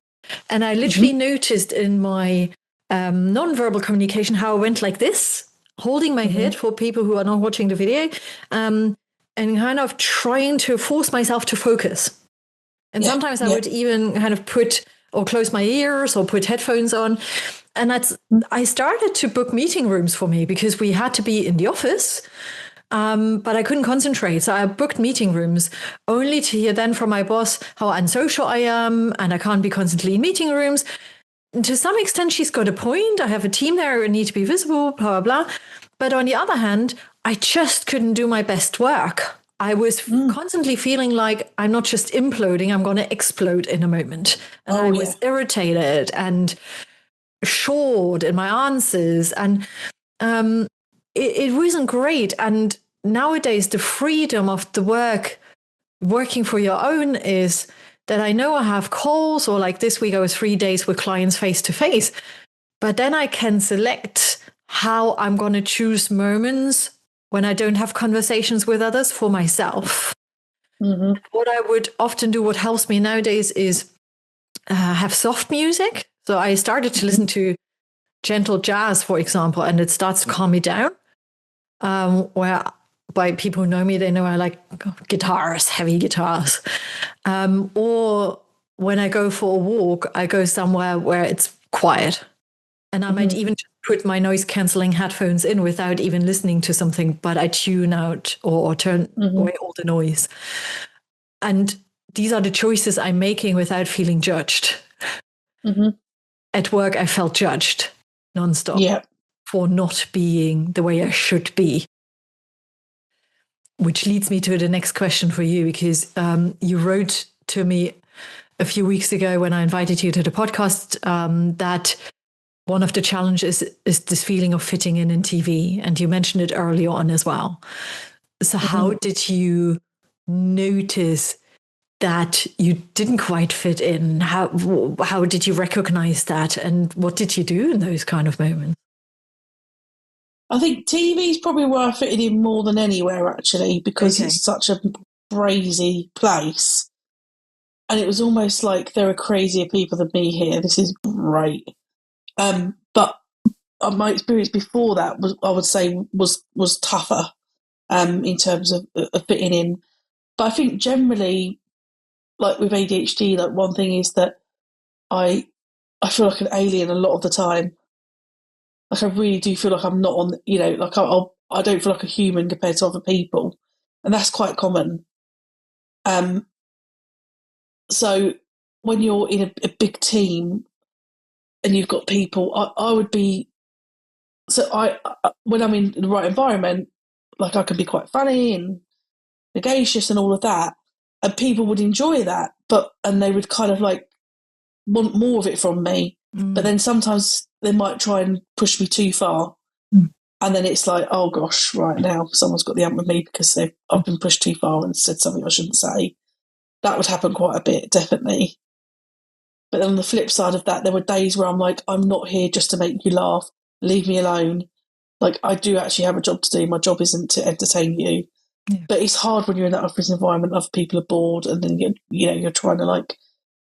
And I literally noticed in my nonverbal communication how I went like this, holding my head for people who are not watching the video, and kind of trying to force myself to focus. And sometimes I would even kind of put or close my ears or put headphones on. And I started to book meeting rooms for me because we had to be in the office. but I couldn't concentrate. So I booked meeting rooms only to hear then from my boss how unsocial I am and I can't be constantly in meeting rooms. And to some extent, she's got a point. I have a team there who need to be visible, blah, blah, blah. But on the other hand, I just couldn't do my best work. I was constantly feeling like I'm not just imploding, I'm going to explode in a moment. And I was irritated and short in my answers. And it wasn't great. And nowadays, the freedom of the working for your own is that I know I have calls, or like this week I was 3 days with clients face to face, but then I can select how I'm going to choose moments when I don't have conversations with others for myself. Mm-hmm. What I would often do, what helps me nowadays, is have soft music. So I started to listen to gentle jazz, for example, and it starts to calm me down. Where by people who know me, they know I like guitars, heavy guitars. Or when I go for a walk, I go somewhere where it's quiet. And I might even put my noise cancelling headphones in without even listening to something, but I tune out or turn away all the noise. And these are the choices I'm making without feeling judged. At work, I felt judged nonstop for not being the way I should be. Which leads me to the next question for you, because you wrote to me a few weeks ago when I invited you to the podcast that one of the challenges is this feeling of fitting in TV. And you mentioned it early on as well. So how did you notice that you didn't quite fit in? How did you recognize that? And what did you do in those kind of moments? I think TV is probably where I fitted in more than anywhere, actually, because it's such a crazy place. And it was almost like there are crazier people than me here. This is great. But my experience before that was, I would say, was tougher in terms of fitting in. But I think generally, like with ADHD, like one thing is that I feel like an alien a lot of the time. Like I really do feel like I'm not on, like I don't feel like a human compared to other people, and that's quite common. So when you're in a big team and you've got people, I would be. So when I'm in the right environment, like I can be quite funny and sagacious and all of that, and people would enjoy that, and they would kind of like want more of it from me. But then sometimes they might try and push me too far. And then it's like, oh gosh, right now someone's got the ump with me because I've been pushed too far and said something I shouldn't say. That would happen quite a bit, definitely. But then on the flip side of that, there were days where I'm like, I'm not here just to make you laugh. Leave me alone. Like, I do actually have a job to do. My job isn't to entertain you. Yeah. But it's hard when you're in that office environment, other people are bored, and then you're trying to like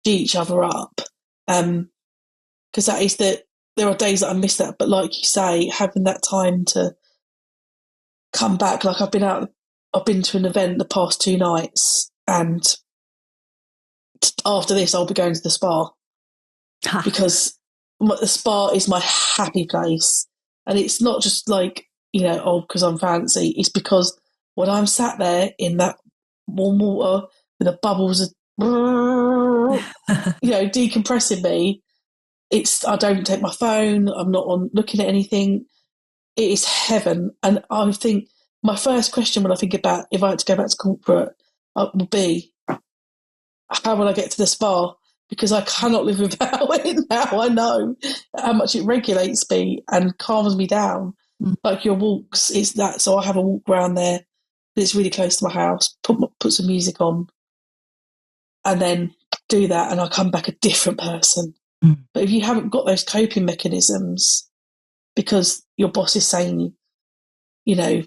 G each other up. Because that is there are days that I miss that. But like you say, having that time to come back, like I've been to an event the past 2 nights, and after this I'll be going to the spa because the spa is my happy place. And it's not just like, because I'm fancy. It's because when I'm sat there in that warm water with the bubbles, decompressing me, I don't take my phone. I'm not looking at anything. It is heaven. And I think my first question when I think about if I had to go back to corporate would be, how will I get to the spa? Because I cannot live without it now. I know how much it regulates me and calms me down. Like your walks, it's that. So I have a walk around there. It's really close to my house. Put some music on, and then do that, and I come back a different person. But if you haven't got those coping mechanisms, because your boss is saying, you're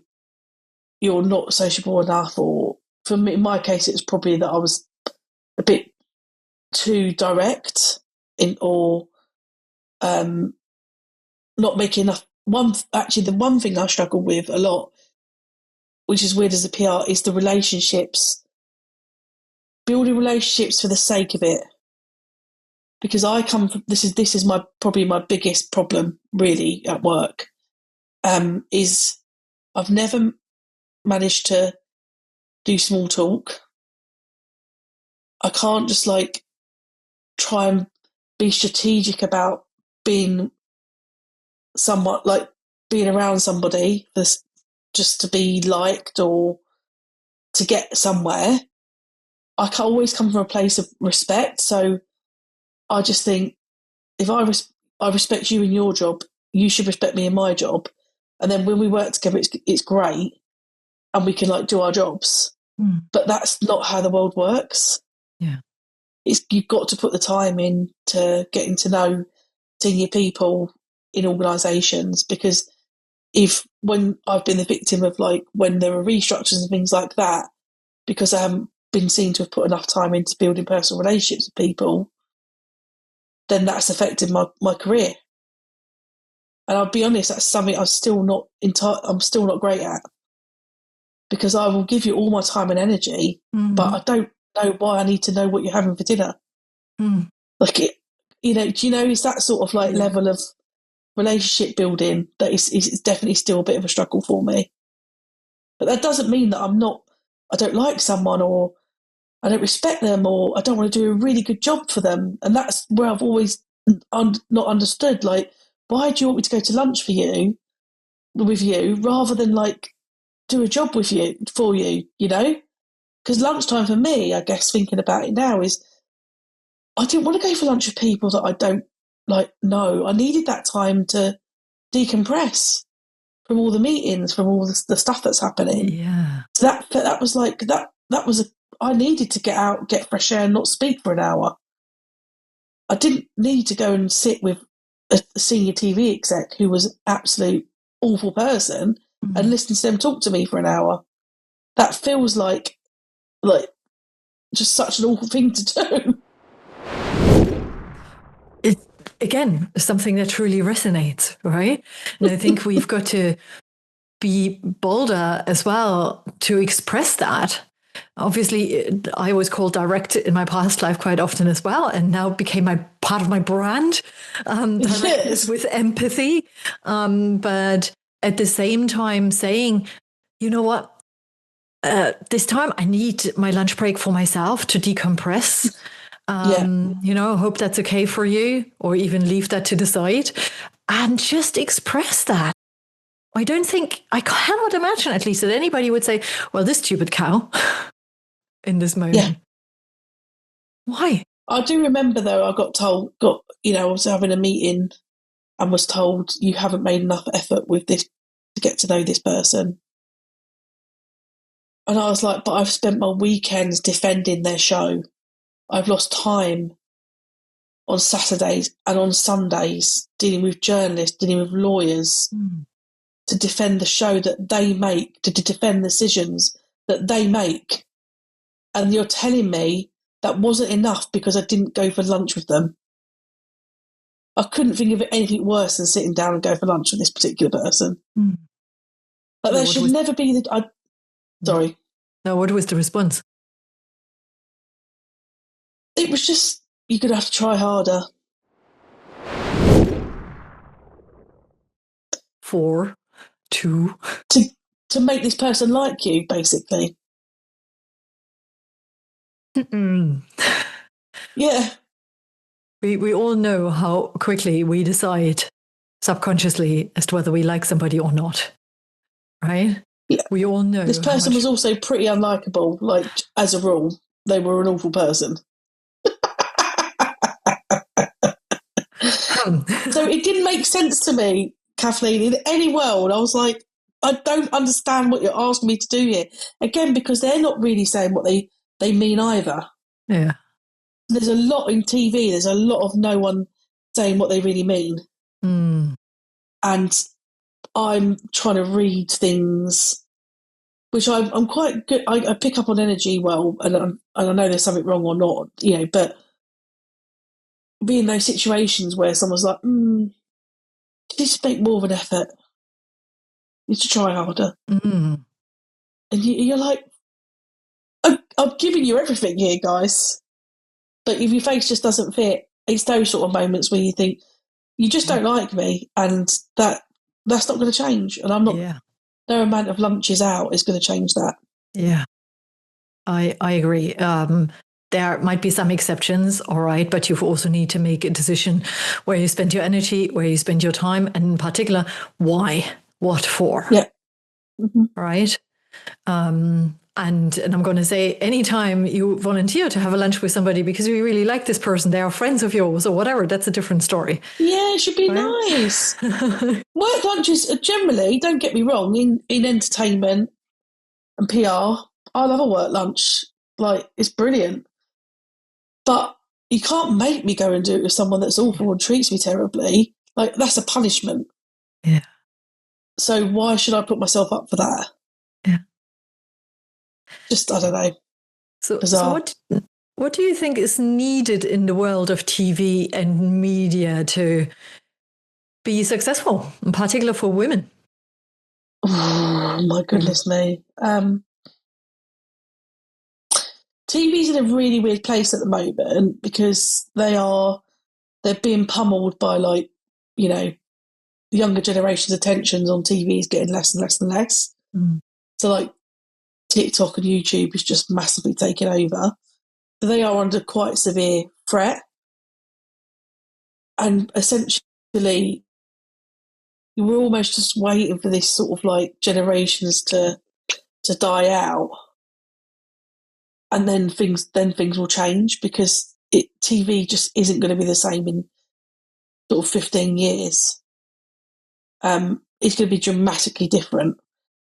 not sociable enough, or for me, in my case, it was probably that I was a bit too direct or not making enough. The one thing I struggle with a lot, which is weird as a PR, is the relationships. Building relationships for the sake of it. Because I come from this is probably my biggest problem really at work. Is I've never manage to do small talk. I can't just like try and be strategic about being somewhat like being around somebody just to be liked or to get somewhere. I can always come from a place of respect. So I just think if I respect you in your job, you should respect me in my job. And then when we work together, it's great and we can like do our jobs. But that's not how the world works. Yeah. You've got to put the time in to getting to know senior people in organisations, because when I've been the victim of like when there are restructures and things like that, because I haven't been seen to have put enough time into building personal relationships with people, then that's affected my career. And I'll be honest, that's something I'm still not great at, because I will give you all my time and energy, but I don't know why I need to know what you're having for dinner. Like it, do you know, is that sort of like level of relationship building that is definitely still a bit of a struggle for me. But that doesn't mean that I don't like someone, or I don't respect them, or I don't want to do a really good job for them. And that's where I've always not understood, like, why do you want me to go to lunch with you rather than like do a job for you, you know? Because lunchtime for me, I guess thinking about it now, is I didn't want to go for lunch with people that I don't like know. I needed that time to decompress from all the meetings, from all the stuff that's happening. Yeah. So that was like I needed to get out, get fresh air, and not speak for an hour. I didn't need to go and sit with a senior TV exec who was an absolute awful person and listen to them talk to me for an hour. That feels like just such an awful thing to do. It's, again, something that truly resonates, right? And I think we've got to be bolder as well to express that. Obviously, I was called direct in my past life quite often as well, and now became part of my brand, directness with empathy. But at the same time saying, you know what, this time I need my lunch break for myself to decompress. Hope that's okay for you, or even leave that to the side and just express that. I cannot imagine, at least, that anybody would say, well, this stupid cow in this moment. Yeah. Why? I do remember, though, I I was having a meeting and was told, you haven't made enough effort with this to get to know this person. And I was like, but I've spent my weekends defending their show. I've lost time on Saturdays and on Sundays dealing with journalists, dealing with lawyers to defend the show that they make, to defend decisions that they make. And you're telling me that wasn't enough because I didn't go for lunch with them. I couldn't think of anything worse than sitting down and go for lunch with this particular person. But there should never be sorry. No, what was the response? It was just, you're going to have to try harder. 4, 2. To make this person like you, basically. Yeah. We all know how quickly we decide subconsciously as to whether we like somebody or not, right? Yeah. We all know. This person was also pretty unlikable. Like, as a rule, they were an awful person. So it didn't make sense to me, Kathleen, in any world. I was like, I don't understand what you're asking me to do here. Again, because they're not really saying what they mean either. Yeah. There's a lot in TV. There's a lot of no one saying what they really mean. And I'm trying to read things, which I'm quite good. I pick up on energy well, and I know there's something wrong or not, but be in those situations where someone's like, just make more of an effort. You need to try harder. And you're like, I'm giving you everything here, guys. But if your face just doesn't fit, it's those sort of moments where you think, you just don't like me, and that's not going to change. And I'm not. Yeah. no amount of lunches out is going to change that. Yeah, I agree. There might be some exceptions, all right, but you also need to make a decision where you spend your energy, where you spend your time, and in particular, why, what for. Yeah. Mm-hmm. Right. And I'm going to say, anytime you volunteer to have a lunch with somebody because you really like this person, they are friends of yours or whatever, that's a different story. Yeah, it should be nice. Work lunches are generally, don't get me wrong, in entertainment and PR, I love a work lunch. Like, it's brilliant. But you can't make me go and do it with someone that's awful and treats me terribly. Like, that's a punishment. Yeah. So why should I put myself up for that? Yeah. Just, I don't know. So what do you think is needed in the world of TV and media to be successful, in particular for women? Oh, my goodness me. TV's in a really weird place at the moment because they're being pummeled by, like, you know, the younger generation's attentions on TV is getting less and less and less. Mm. So, like, TikTok and YouTube is just massively taking over. So they are under quite severe threat. And essentially, we're almost just waiting for this sort of, like, generations to die out. And then things will change because TV just isn't going to be the same in sort of 15 years. It's going to be dramatically different.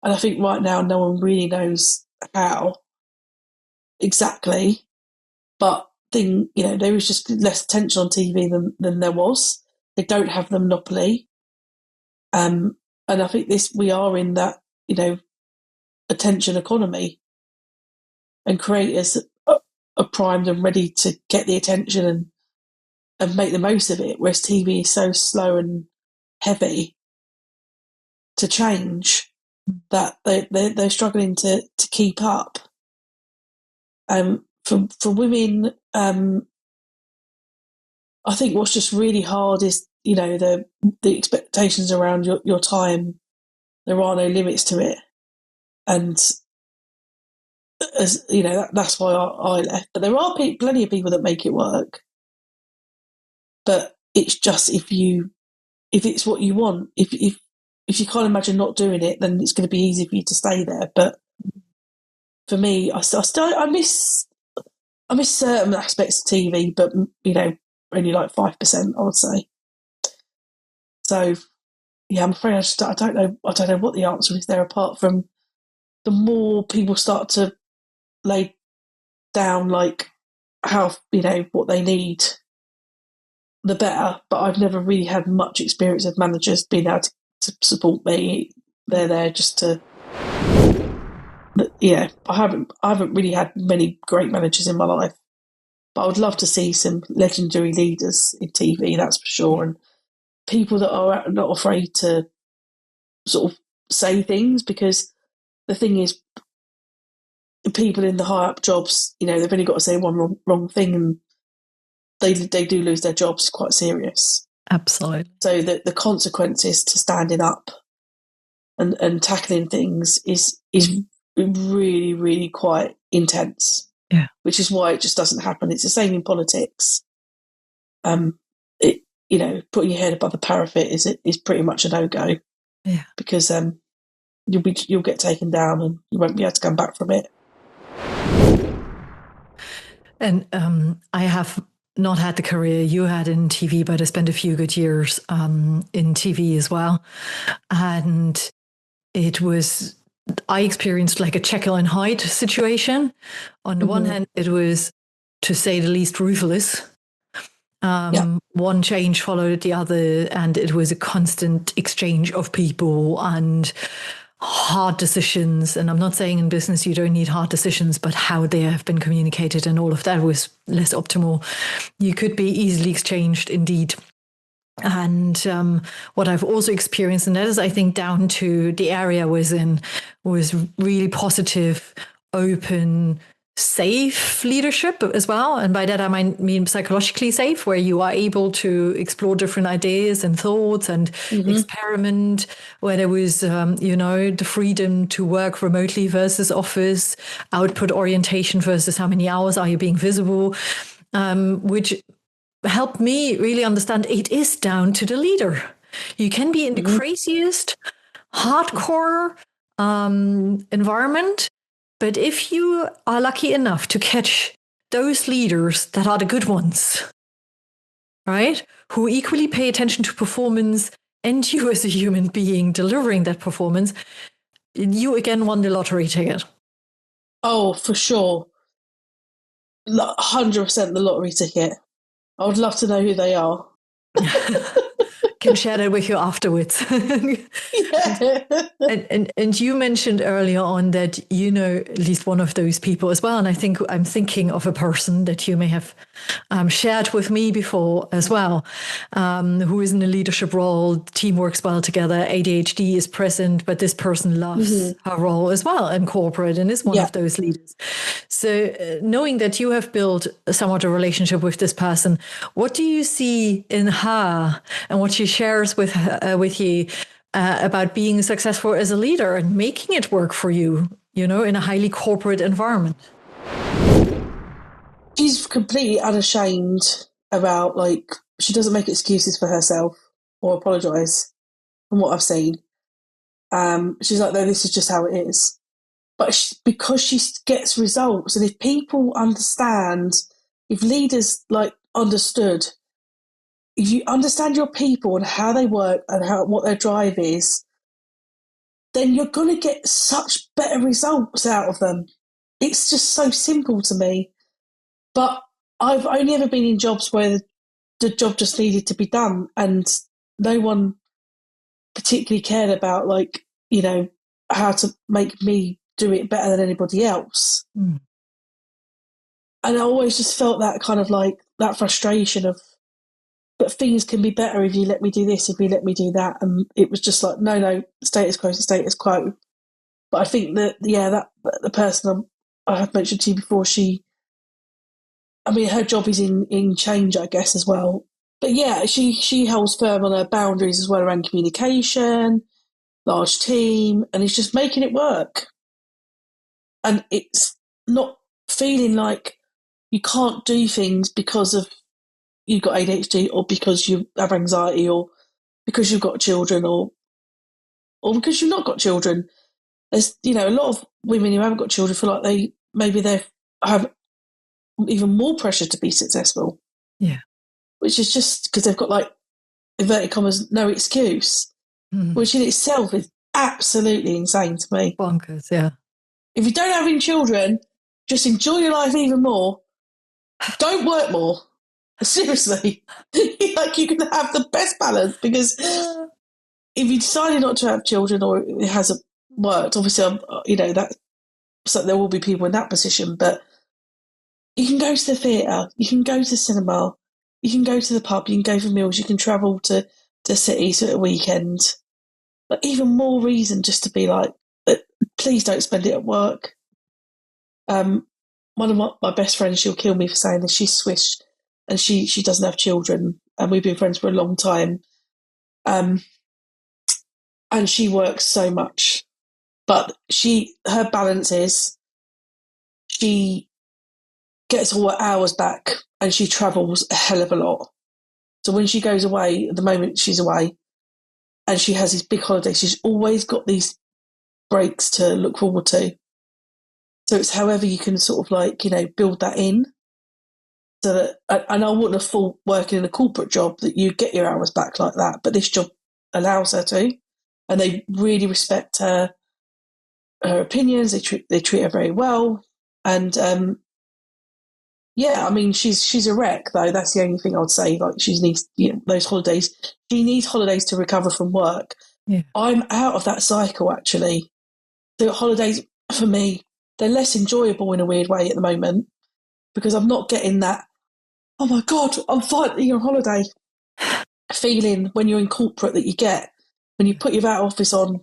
And I think right now no one really knows how exactly. But there is just less attention on TV than there was. They don't have the monopoly. And I think we are in that, attention economy. And creators are primed and ready to get the attention and make the most of it, whereas TV is so slow and heavy to change that they're struggling to keep up. For women, I think what's just really hard is, the expectations around your time. There are no limits to it. And as that's why I left. But there are plenty of people that make it work. But it's just if it's what you want, if you can't imagine not doing it, then it's going to be easy for you to stay there. But for me, I miss certain aspects of TV, but only like 5%, I would say. So yeah, I'm afraid I don't know what the answer is there, apart from the more people start to lay down, like, how, what they need, the better. But I've never really had much experience of managers being able to support me. They're there just to, I haven't really had many great managers in my life. But I would love to see some legendary leaders in TV, that's for sure, and people that are not afraid to sort of say things, because the thing is, people in the high up jobs, they've only got to say one wrong thing and they do lose their jobs. Quite serious. Absolutely. So the consequences to standing up and tackling things is really, really quite intense. Yeah. Which is why it just doesn't happen. It's the same in politics. Putting your head above the parapet is pretty much a no-go. Yeah. Because you'll get taken down and you won't be able to come back from it. And I have not had the career you had in TV, but I spent a few good years in TV as well. And I experienced like a Jekyll and Hyde situation. On the one hand, it was, to say the least, ruthless. One change followed the other, and it was a constant exchange of people and hard decisions. And I'm not saying in business you don't need hard decisions, but how they have been communicated and all of that was less optimal. You could be easily exchanged indeed. And what I've also experienced, and that is, I think, down to the area I was in, was really positive, open, safe leadership as well. And by that, I mean psychologically safe, where you are able to explore different ideas and thoughts and experiment, where there was, the freedom to work remotely versus office, output orientation versus how many hours are you being visible, which helped me really understand it is down to the leader. You can be in the craziest, hardcore environment, but if you are lucky enough to catch those leaders that are the good ones, right, who equally pay attention to performance and you as a human being delivering that performance, you again won the lottery ticket. Oh, for sure. 100% the lottery ticket. I would love to know who they are. Can share that with you afterwards. Yeah. And you mentioned earlier on that you know at least one of those people as well. And I think I'm thinking of a person that you may have shared with me before as well, who is in a leadership role, team works well together, ADHD is present, but this person loves her role as well in corporate and is one of those leaders. So knowing that you have built somewhat a relationship with this person, what do you see in her and what she shares with you about being successful as a leader and making it work for you, in a highly corporate environment? She's completely unashamed about, she doesn't make excuses for herself or apologise from what I've seen. She's like, no, this is just how it is. But because she gets results, and if people understand, if leaders understood, if you understand your people and how they work and what their drive is, then you're going to get such better results out of them. It's just so simple to me. But I've only ever been in jobs where the job just needed to be done and no one particularly cared about, how to make me do it better than anybody else. And I always just felt that kind of that frustration of, but things can be better if you let me do this, if you let me do that. And it was just no, status quo is status quo. But I think that, that the person I have mentioned to you before, her job is in change, I guess, as well. But yeah, she holds firm on her boundaries as well around communication, large team, and it's just making it work. And it's not feeling like you can't do things because of you've got ADHD or because you have anxiety or because you've got children or because you've not got children. There's, a lot of women who haven't got children feel like they have even more pressure to be successful. Yeah. Which is just because they've got inverted commas, no excuse, which in itself is absolutely insane to me. Bonkers, yeah. If you don't have any children, just enjoy your life even more. Don't work more. Seriously. You can have the best balance, because if you decided not to have children or it hasn't worked, obviously, so there will be people in that position, but you can go to the theatre, you can go to the cinema, you can go to the pub, you can go for meals, you can travel to cities at a weekend. But even more reason just to be please don't spend it at work. One of my best friends, she'll kill me for saying this, she's Swiss and she doesn't have children, and we've been friends for a long time. And she works so much, but her balance is she gets all her hours back and she travels a hell of a lot. So when she goes away, at the moment she's away and she has these big holidays, she's always got these breaks to look forward to. So it's however you can sort of build that in. So that, and I wouldn't have thought working in a corporate job that you get your hours back like that, but this job allows her to, and they really respect her opinions. They treat her very well, and she's a wreck though. That's the only thing I would say. She needs those holidays. She needs holidays to recover from work. Yeah. I'm out of that cycle actually. The holidays for me, they're less enjoyable in a weird way at the moment because I'm not getting that, oh my God, I'm finally on holiday feeling when you're in corporate that you get when you put your VAT office on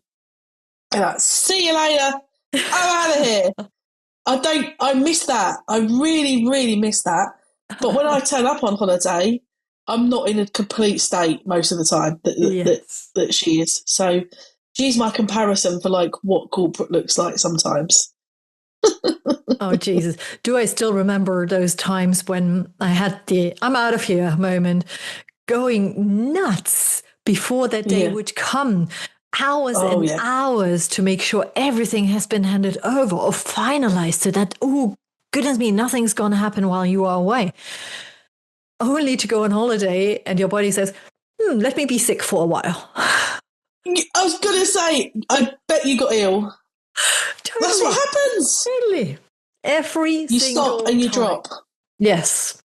and see you later, I'm out of here. I miss that. I really, really miss that. But when I turn up on holiday, I'm not in a complete state most of the time that she is. So she's my comparison for like what corporate looks like sometimes. Oh, Jesus. Do I still remember those times when I had the I'm out of here moment going nuts before that day would come? Hours and hours to make sure everything has been handed over or finalized so that, oh, goodness me, nothing's going to happen while you are away. Only to go on holiday and your body says, let me be sick for a while. I was going to say, I bet you got ill. Totally. That's what happens. Totally. You stop and you drop. Yes.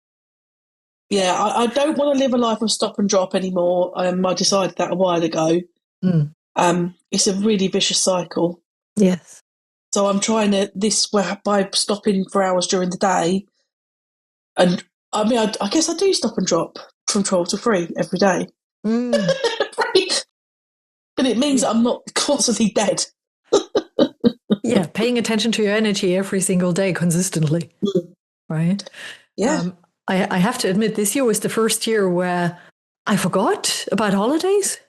Yeah, I don't want to live a life of stop and drop anymore. I decided that a while ago. It's a really vicious cycle. Yes. So I'm trying to by stopping for hours during the day. And I mean, I guess I do stop and drop from 12 to 3 every day. But it means I'm not constantly dead. Yeah, paying attention to your energy every single day consistently. Right? Yeah. I have to admit, this year was the first year where I forgot about holidays.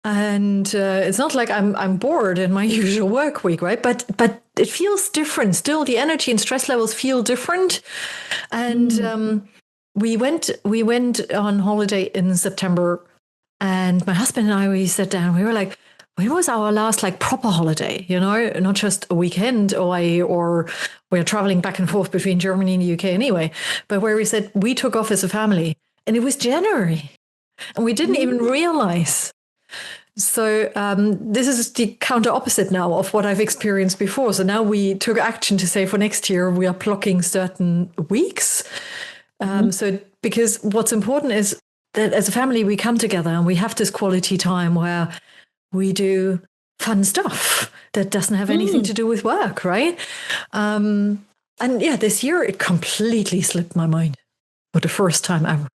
And it's not like I'm bored in my usual work week, right? But it feels different. Still, the energy and stress levels feel different. And we went on holiday in September, and my husband and I, we sat down. We were like, when was our last like proper holiday? You know, not just a weekend away, or we're traveling back and forth between Germany and the UK anyway. But where we said we took off as a family, and it was January, and we didn't even realize. So this is the counter opposite now of what I've experienced before. So now we took action to say for next year we are blocking certain weeks. So because what's important is that as a family we come together and we have this quality time where we do fun stuff that doesn't have anything to do with work, right? And yeah, this year it completely slipped my mind for the first time ever.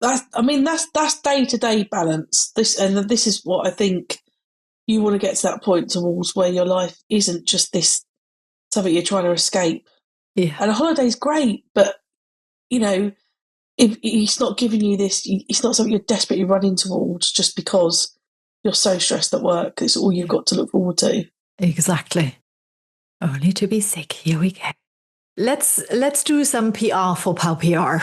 That's day-to-day balance. This is what I think you want to get to that point towards, where your life isn't just this something you're trying to escape. Yeah. And a holiday's great, but you know, if it's not giving you this, it's not something you're desperately running towards just because you're so stressed at work. It's all you've got to look forward to. Exactly. Only to be sick. Here we go. Let's do some PR for Pal PR.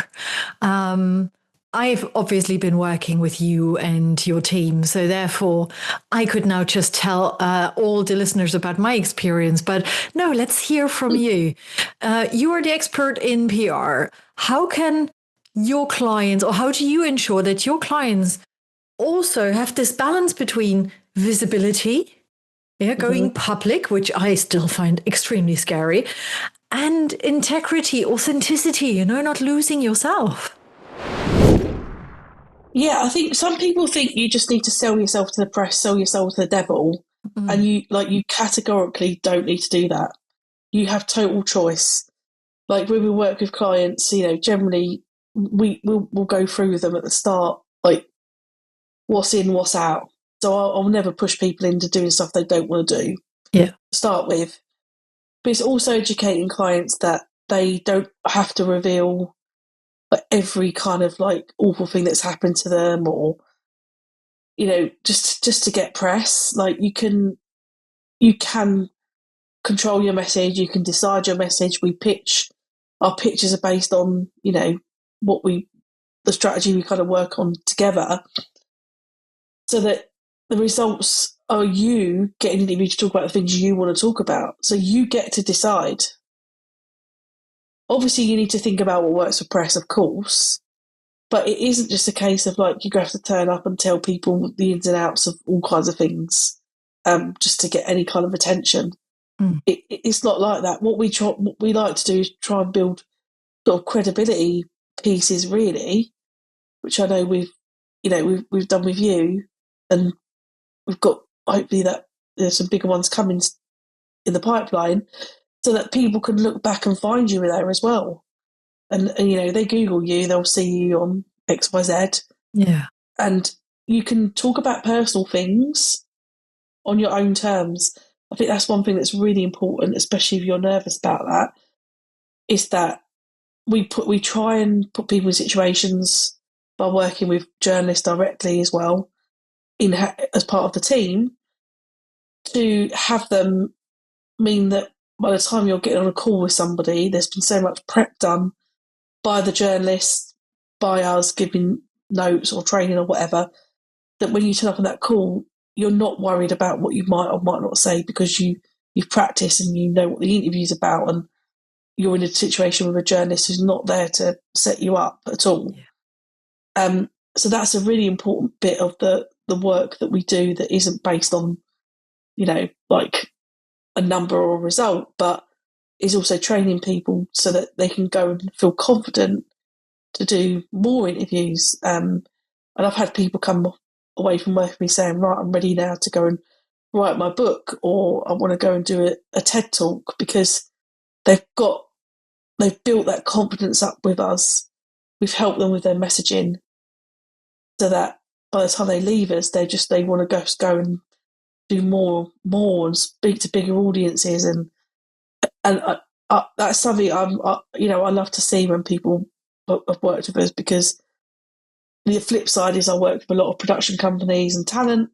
I've obviously been working with you and your team, so therefore I could now just tell all the listeners about my experience. But no, let's hear from you. You are the expert in PR. How can your clients, or how do you ensure that your clients also have this balance between visibility, going public, which I still find extremely scary, and integrity, authenticity, not losing yourself? Yeah, I think some people think you just need to sell yourself to the press, sell your soul to the devil, and you categorically don't need to do that. You have total choice. Like when we work with clients, generally we'll go through with them at the start, like what's in, what's out. So I'll never push people into doing stuff they don't want to do. Yeah. To start with, but it's also educating clients that they don't have to reveal every kind of like awful thing that's happened to them, or just to get press. Like you can control your message, you can decide your message. Our pitches are based on the strategy we kind of work on together, so that the results are you getting an interview to talk about the things you want to talk about. So you get to decide. Obviously, you need to think about what works for press, of course, but it isn't just a case of like you have to turn up and tell people the ins and outs of all kinds of things just to get any kind of attention. It's not like that. What we like to do is try and build sort of credibility pieces, really, which I know we've done with you, and we've got hopefully that there's some bigger ones coming in the pipeline, so that people can look back and find you there as well. And they Google you, they'll see you on XYZ. Yeah. And you can talk about personal things on your own terms. I think that's one thing that's really important, especially if you're nervous about that, is that we try and put people in situations by working with journalists directly as well, as part of the team, to have them mean that by the time you're getting on a call with somebody, there's been so much prep done by the journalist, by us giving notes or training or whatever, that when you turn up on that call, you're not worried about what you might or might not say, because you've practiced and you know what the interview's about, and you're in a situation with a journalist who's not there to set you up at all. Yeah. So that's a really important bit of the work that we do that isn't based on, like a number or a result, but is also training people so that they can go and feel confident to do more interviews. And I've had people come away from work with me saying, right, I'm ready now to go and write my book, or I want to go and do a TED talk, because they've built that confidence up with us. We've helped them with their messaging, so that by the time they leave us, they want to go and do more and speak to bigger audiences, and that's something I love to see when people have worked with us, because the flip side is I work with a lot of production companies and talent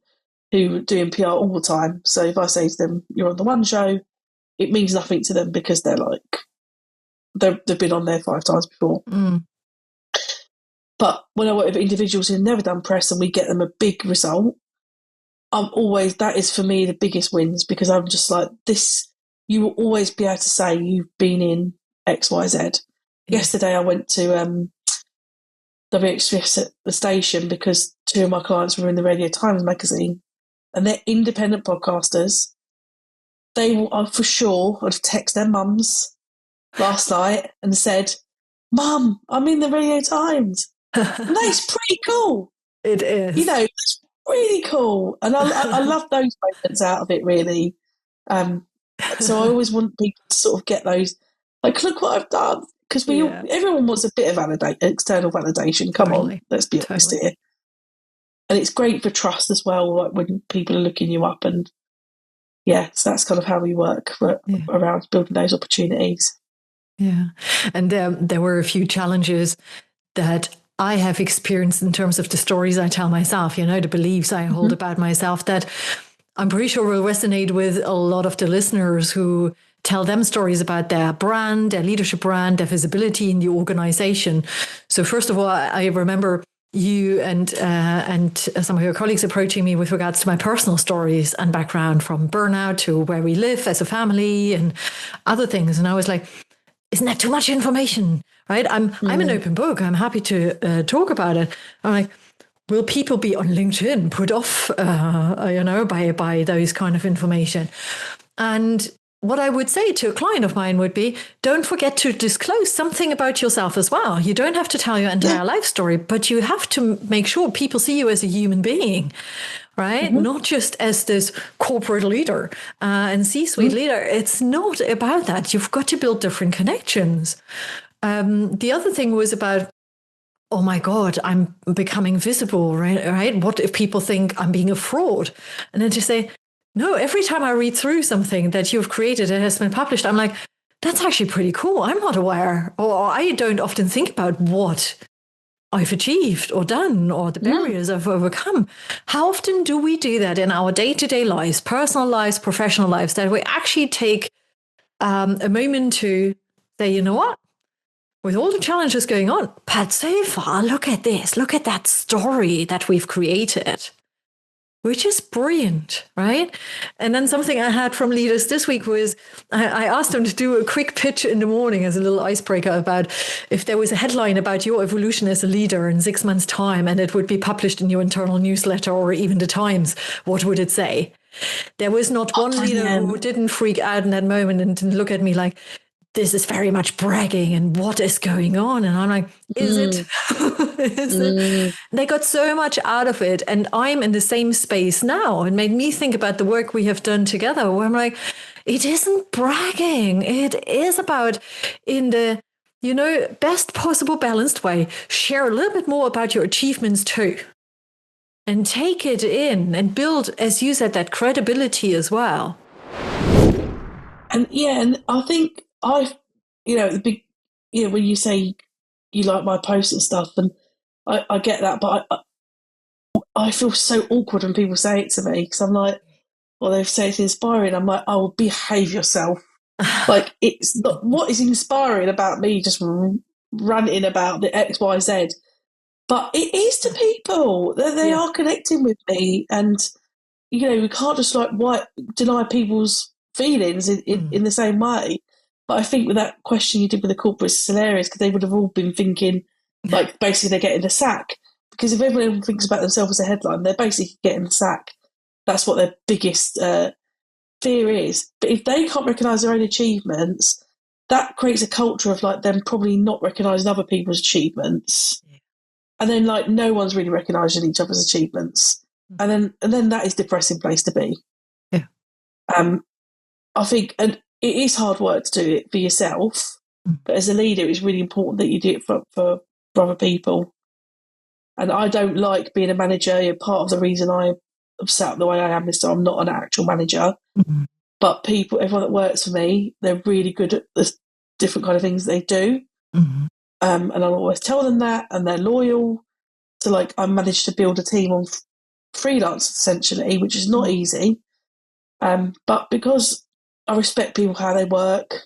who are doing PR all the time. So if I say to them, you're on the One Show, it means nothing to them, because they're like, they've been on there 5 times before. But when I work with individuals who've never done press and we get them a big result, that is for me the biggest wins, because I'm just like, this, you will always be able to say you've been in XYZ. Yesterday I went to WXS at the station because 2 of my clients were in the Radio Times magazine, and they're independent podcasters. They will, for sure, would have texted their mums last night and said, Mum, I'm in the Radio Times. And that's pretty cool. It is. It's really cool. And I love those moments out of it, really. So I always want people to sort of get those, like, look what I've done. Because everyone wants a bit of external validation. Come on, let's be honest here. And it's great for trust as well, like when people are looking you up. And so that's kind of how we work around building those opportunities. Yeah. And there were a few challenges that I have experienced in terms of the stories I tell myself, the beliefs I hold about myself, that I'm pretty sure will resonate with a lot of the listeners who tell them stories about their brand, their leadership brand, their visibility in the organization. So first of all, I remember you and some of your colleagues approaching me with regards to my personal stories and background, from burnout to where we live as a family and other things. And I was like, isn't that too much information? Right? I'm an open book. I'm happy to talk about it. I'm like, will people be on LinkedIn put off, by those kind of information? And what I would say to a client of mine would be, don't forget to disclose something about yourself as well. You don't have to tell your entire life story, but you have to make sure people see you as a human being, right? Not just as this corporate leader and C-suite leader. It's not about that. You've got to build different connections. The other thing was about, oh my God, I'm becoming visible, right? What if people think I'm being a fraud? And then to say, no, every time I read through something that you've created and has been published, I'm like, that's actually pretty cool. I'm not aware, or I don't often think about what I've achieved or done or the barriers I've overcome. How often do we do that in our day-to-day lives, personal lives, professional lives, that we actually take a moment to say, you know what? With all the challenges going on, but so far, look at this, look at that story that we've created, which is brilliant, right? And then something I had from leaders this week was I asked them to do a quick pitch in the morning as a little icebreaker about if there was a headline about your evolution as a leader in 6 months' time and it would be published in your internal newsletter or even the Times, what would it say? There was not one leader who didn't freak out in that moment and didn't look at me like, this is very much bragging and what is going on? And I'm like, is it? Is it? They got so much out of it. And I'm in the same space now. It made me think about the work we have done together, where I'm like, it isn't bragging. It is about, in the, best possible balanced way, share a little bit more about your achievements too. And take it in and build, as you said, that credibility as well. And I think the big, when you say you like my posts and stuff, and I get that, but I feel so awkward when people say it to me, because I'm like, well, they say it's inspiring. I'm like, oh, behave yourself. Like, it's not, what is inspiring about me just ranting about the X, Y, Z? But it is to people. They are connecting with me, and we can't just deny people's feelings in the same way. But I think with that question you did with the corporates, it's hilarious, because they would have all been thinking, like, basically they're getting the sack. Because if everyone thinks about themselves as a headline, they're basically getting the sack. That's what their biggest fear is. But if they can't recognise their own achievements, that creates a culture of like them probably not recognising other people's achievements. And then like no one's really recognising each other's achievements. And then that is a depressing place to be. Yeah. I think, and it is hard work to do it for yourself, but as a leader, it's really important that you do it for other people. And I don't like being a manager. Part of the reason I'm set up the way I am is that I'm not an actual manager. But everyone that works for me, they're really good at the different kind of things they do. And I'll always tell them that, and they're loyal. So like I managed to build a team on freelance essentially, which is not easy. But because I respect people, how they work,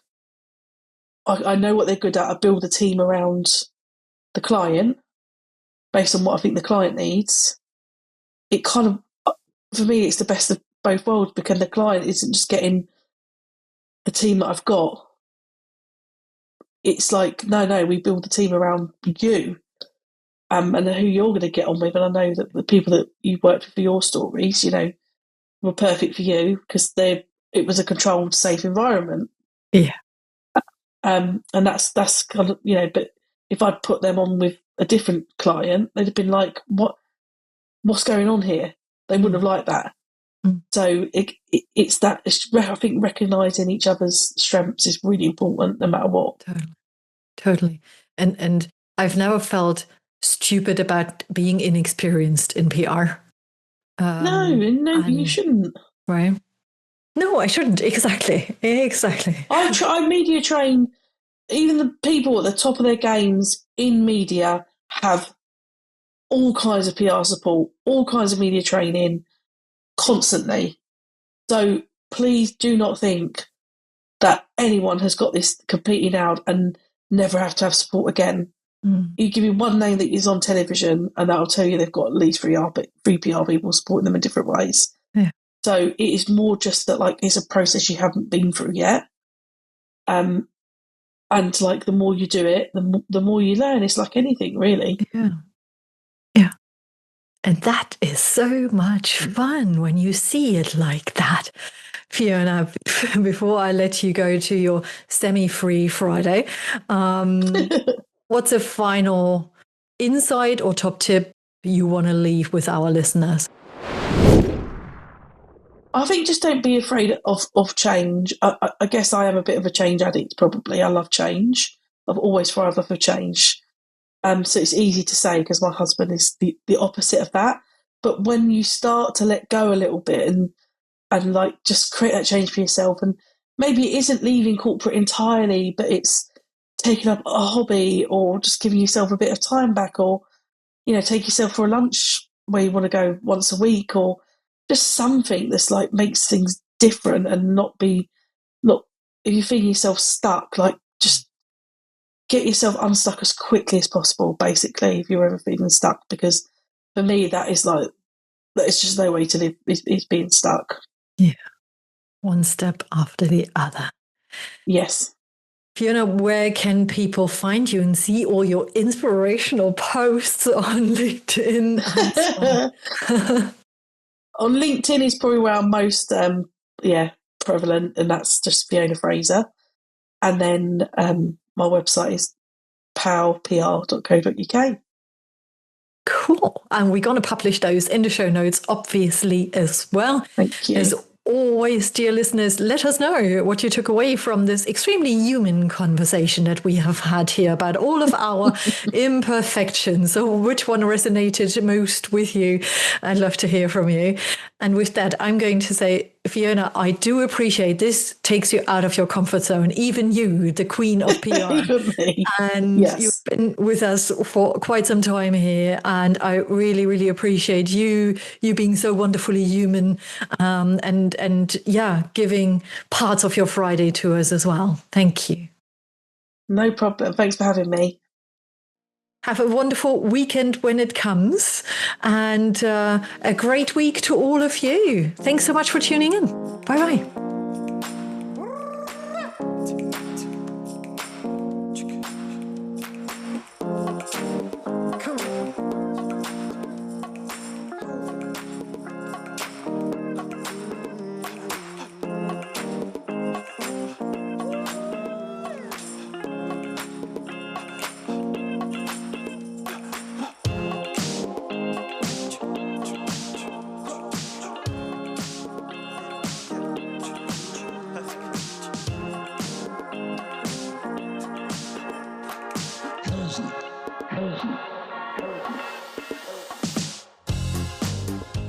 I know what they're good at. I build a team around the client based on what I think the client needs. It kind of, for me, it's the best of both worlds, because the client isn't just getting the team that I've got. It's like, no, we build the team around you, and who you're going to get on with. And I know that the people that you worked with for your stories, were perfect for you, because it was a controlled, safe environment. Yeah. And that's kind of, but if I'd put them on with a different client, they'd have been like, what's going on here? They wouldn't have liked that. So it's that, I think recognising each other's strengths is really important no matter what. Totally. And I've never felt stupid about being inexperienced in PR. No, you shouldn't. Right? No, I shouldn't. Exactly. I media train. Even the people at the top of their games in media have all kinds of PR support, all kinds of media training constantly. So please do not think that anyone has got this completely nailed and never have to have support again. You give me one name that is on television and that'll tell you they've got at least three PR people supporting them in different ways. Yeah. So it is more just that like it's a process you haven't been through yet. And like the more you do it, the more you learn. It's like anything, really. Yeah. And that is so much fun when you see it like that. Fiona, before I let you go to your semi-free Friday, what's a final insight or top tip you want to leave with our listeners? I think just don't be afraid of change. I guess I am a bit of a change addict, probably. I love change. I've always thrived off of change. So it's easy to say because my husband is the opposite of that. But when you start to let go a little bit and like just create that change for yourself, and maybe it isn't leaving corporate entirely, but it's taking up a hobby or just giving yourself a bit of time back, or, take yourself for a lunch where you want to go once a week, or just something that's like makes things different and not if you feel yourself stuck, like just get yourself unstuck as quickly as possible, basically, if you're ever feeling stuck. Because for me, that is just no way to live, is being stuck. Yeah. One step after the other. Yes. Fiona, where can people find you and see all your inspirational posts on LinkedIn? On LinkedIn is probably where I'm most prevalent, and that's just Fiona Fraser. And then my website is powpr.co.uk. Cool. And we're going to publish those in the show notes, obviously, as well. Thank you. As always, dear listeners, let us know what you took away from this extremely human conversation that we have had here about all of our imperfections. So which one resonated most with you? I'd love to hear from you. And with that, I'm going to say Fiona, I do appreciate this takes you out of your comfort zone, even you, the queen of PR. And yes. You've been with us for quite some time here. And I really, really appreciate you being so wonderfully human, and giving parts of your Friday to us as well. Thank you. No problem. Thanks for having me. Have a wonderful weekend when it comes, and a great week to all of you. Thanks so much for tuning in. Bye-bye. Hello.